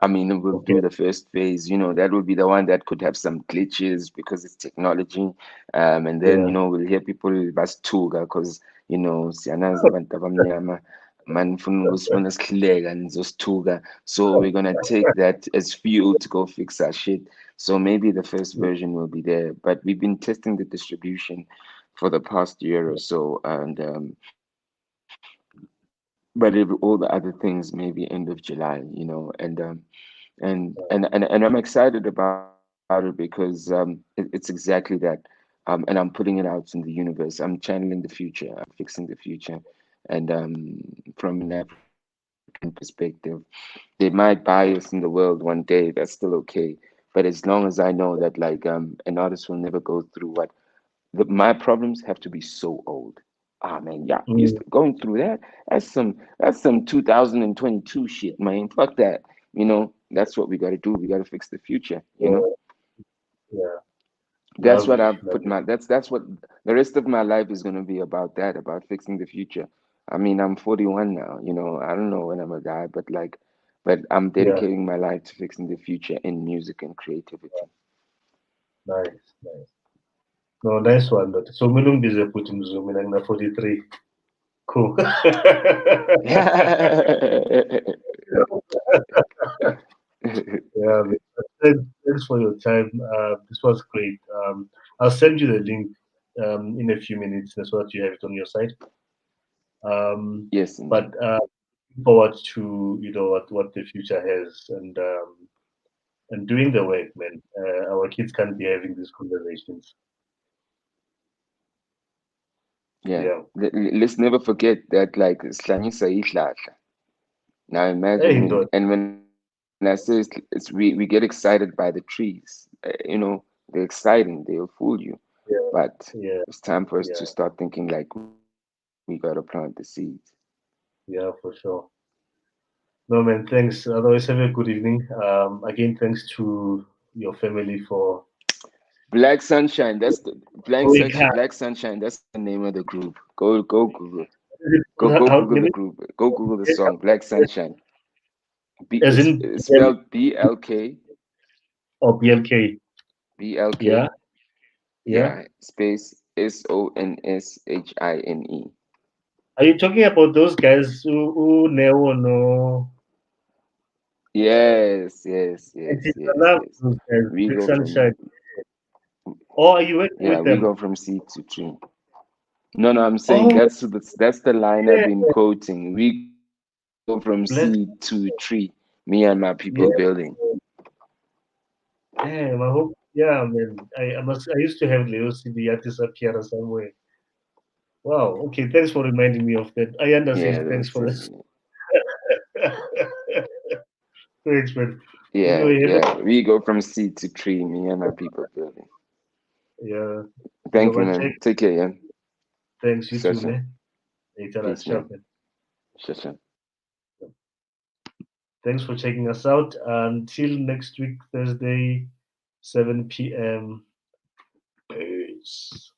I mean, we'll Okay. do the first phase, that will be the one that could have some glitches because it's technology. And then, Yeah. we'll hear people basithuka because, siyanazi abantu abamnyama manifuna ukusibona sihleka nizosithuka. So we're gonna take that as fuel to go fix our shit. So maybe the first version will be there, but we've been testing the distribution for the past year or so, and but if all the other things maybe end of July, and I'm excited about it because it's exactly that. And I'm putting it out in the universe. I'm channeling the future. I'm fixing the future. And from an African perspective, they might buy us in the world one day. That's still okay. But as long as I know that like an artist will never go through what my problems have to be so old. Ah man, yeah, Mm, going through that. That's some 2022 shit, man. Fuck that. That's what we got to do. We got to fix the future. yeah, yeah. That's what Lovely, I've put lovely. my. That's what the rest of my life is gonna be about. That about fixing the future. I mean, I'm 41 now. I don't know when I'm gonna die, but I'm Yeah, dedicating my life to fixing the future in music and creativity. nice, nice. No, nice one. But so Milungize put him zoom in and 43. Cool. Yeah, man. Thanks for your time. This was great. I'll send you the link in a few minutes so that you have it on your side. Yes, But indeed. looking forward to what the future has and doing the work, man. Our kids can't be having these conversations. Yeah. Yeah. Let's never forget that like Slangisa ihlahla. Now imagine Hey, when I say we get excited by the trees. They're exciting, they'll fool you. yeah, But yeah, it's time for us to yeah, start thinking like we gotta plant the seeds. yeah, for sure. No, man, thanks. Otherwise, have a good evening. Again, thanks to your family for Black Sunshine, that's the going hard. Black Sunshine, that's the name of the group. Go Google. Go How, Google the let me, group. Go Google the song Black Sunshine. as It's in spelled BLK or BLK. Yeah, BLK. yeah. Yeah, space SONSHINE. Are you talking about those guys who never know? Yes, yes, I yes, did yes, love yes. those guys. We Big go from Sunshine. Oh, are you working yeah, with we them? go from C to tree. No, no, I'm saying Oh, that's the line I've yeah, been quoting. We go from C to bless. tree. Me and my people Yeah, building. damn. I hope. Yeah, man. I used to have Leo CD artist appear somewhere. Wow. Okay. Thanks for reminding me of that. I Yeah, understand. Thanks those for things. this. Thanks, man. Yeah, Anyway, have a yeah. We go from C to tree. Me and my people building. yeah. You know Thank you, what? Check. man. Take care, yeah. Thanks. You too, Session. man. Later at Peace, man. shop, man. Session. Thanks for checking us out. Until next week, Thursday, 7 p.m. Peace.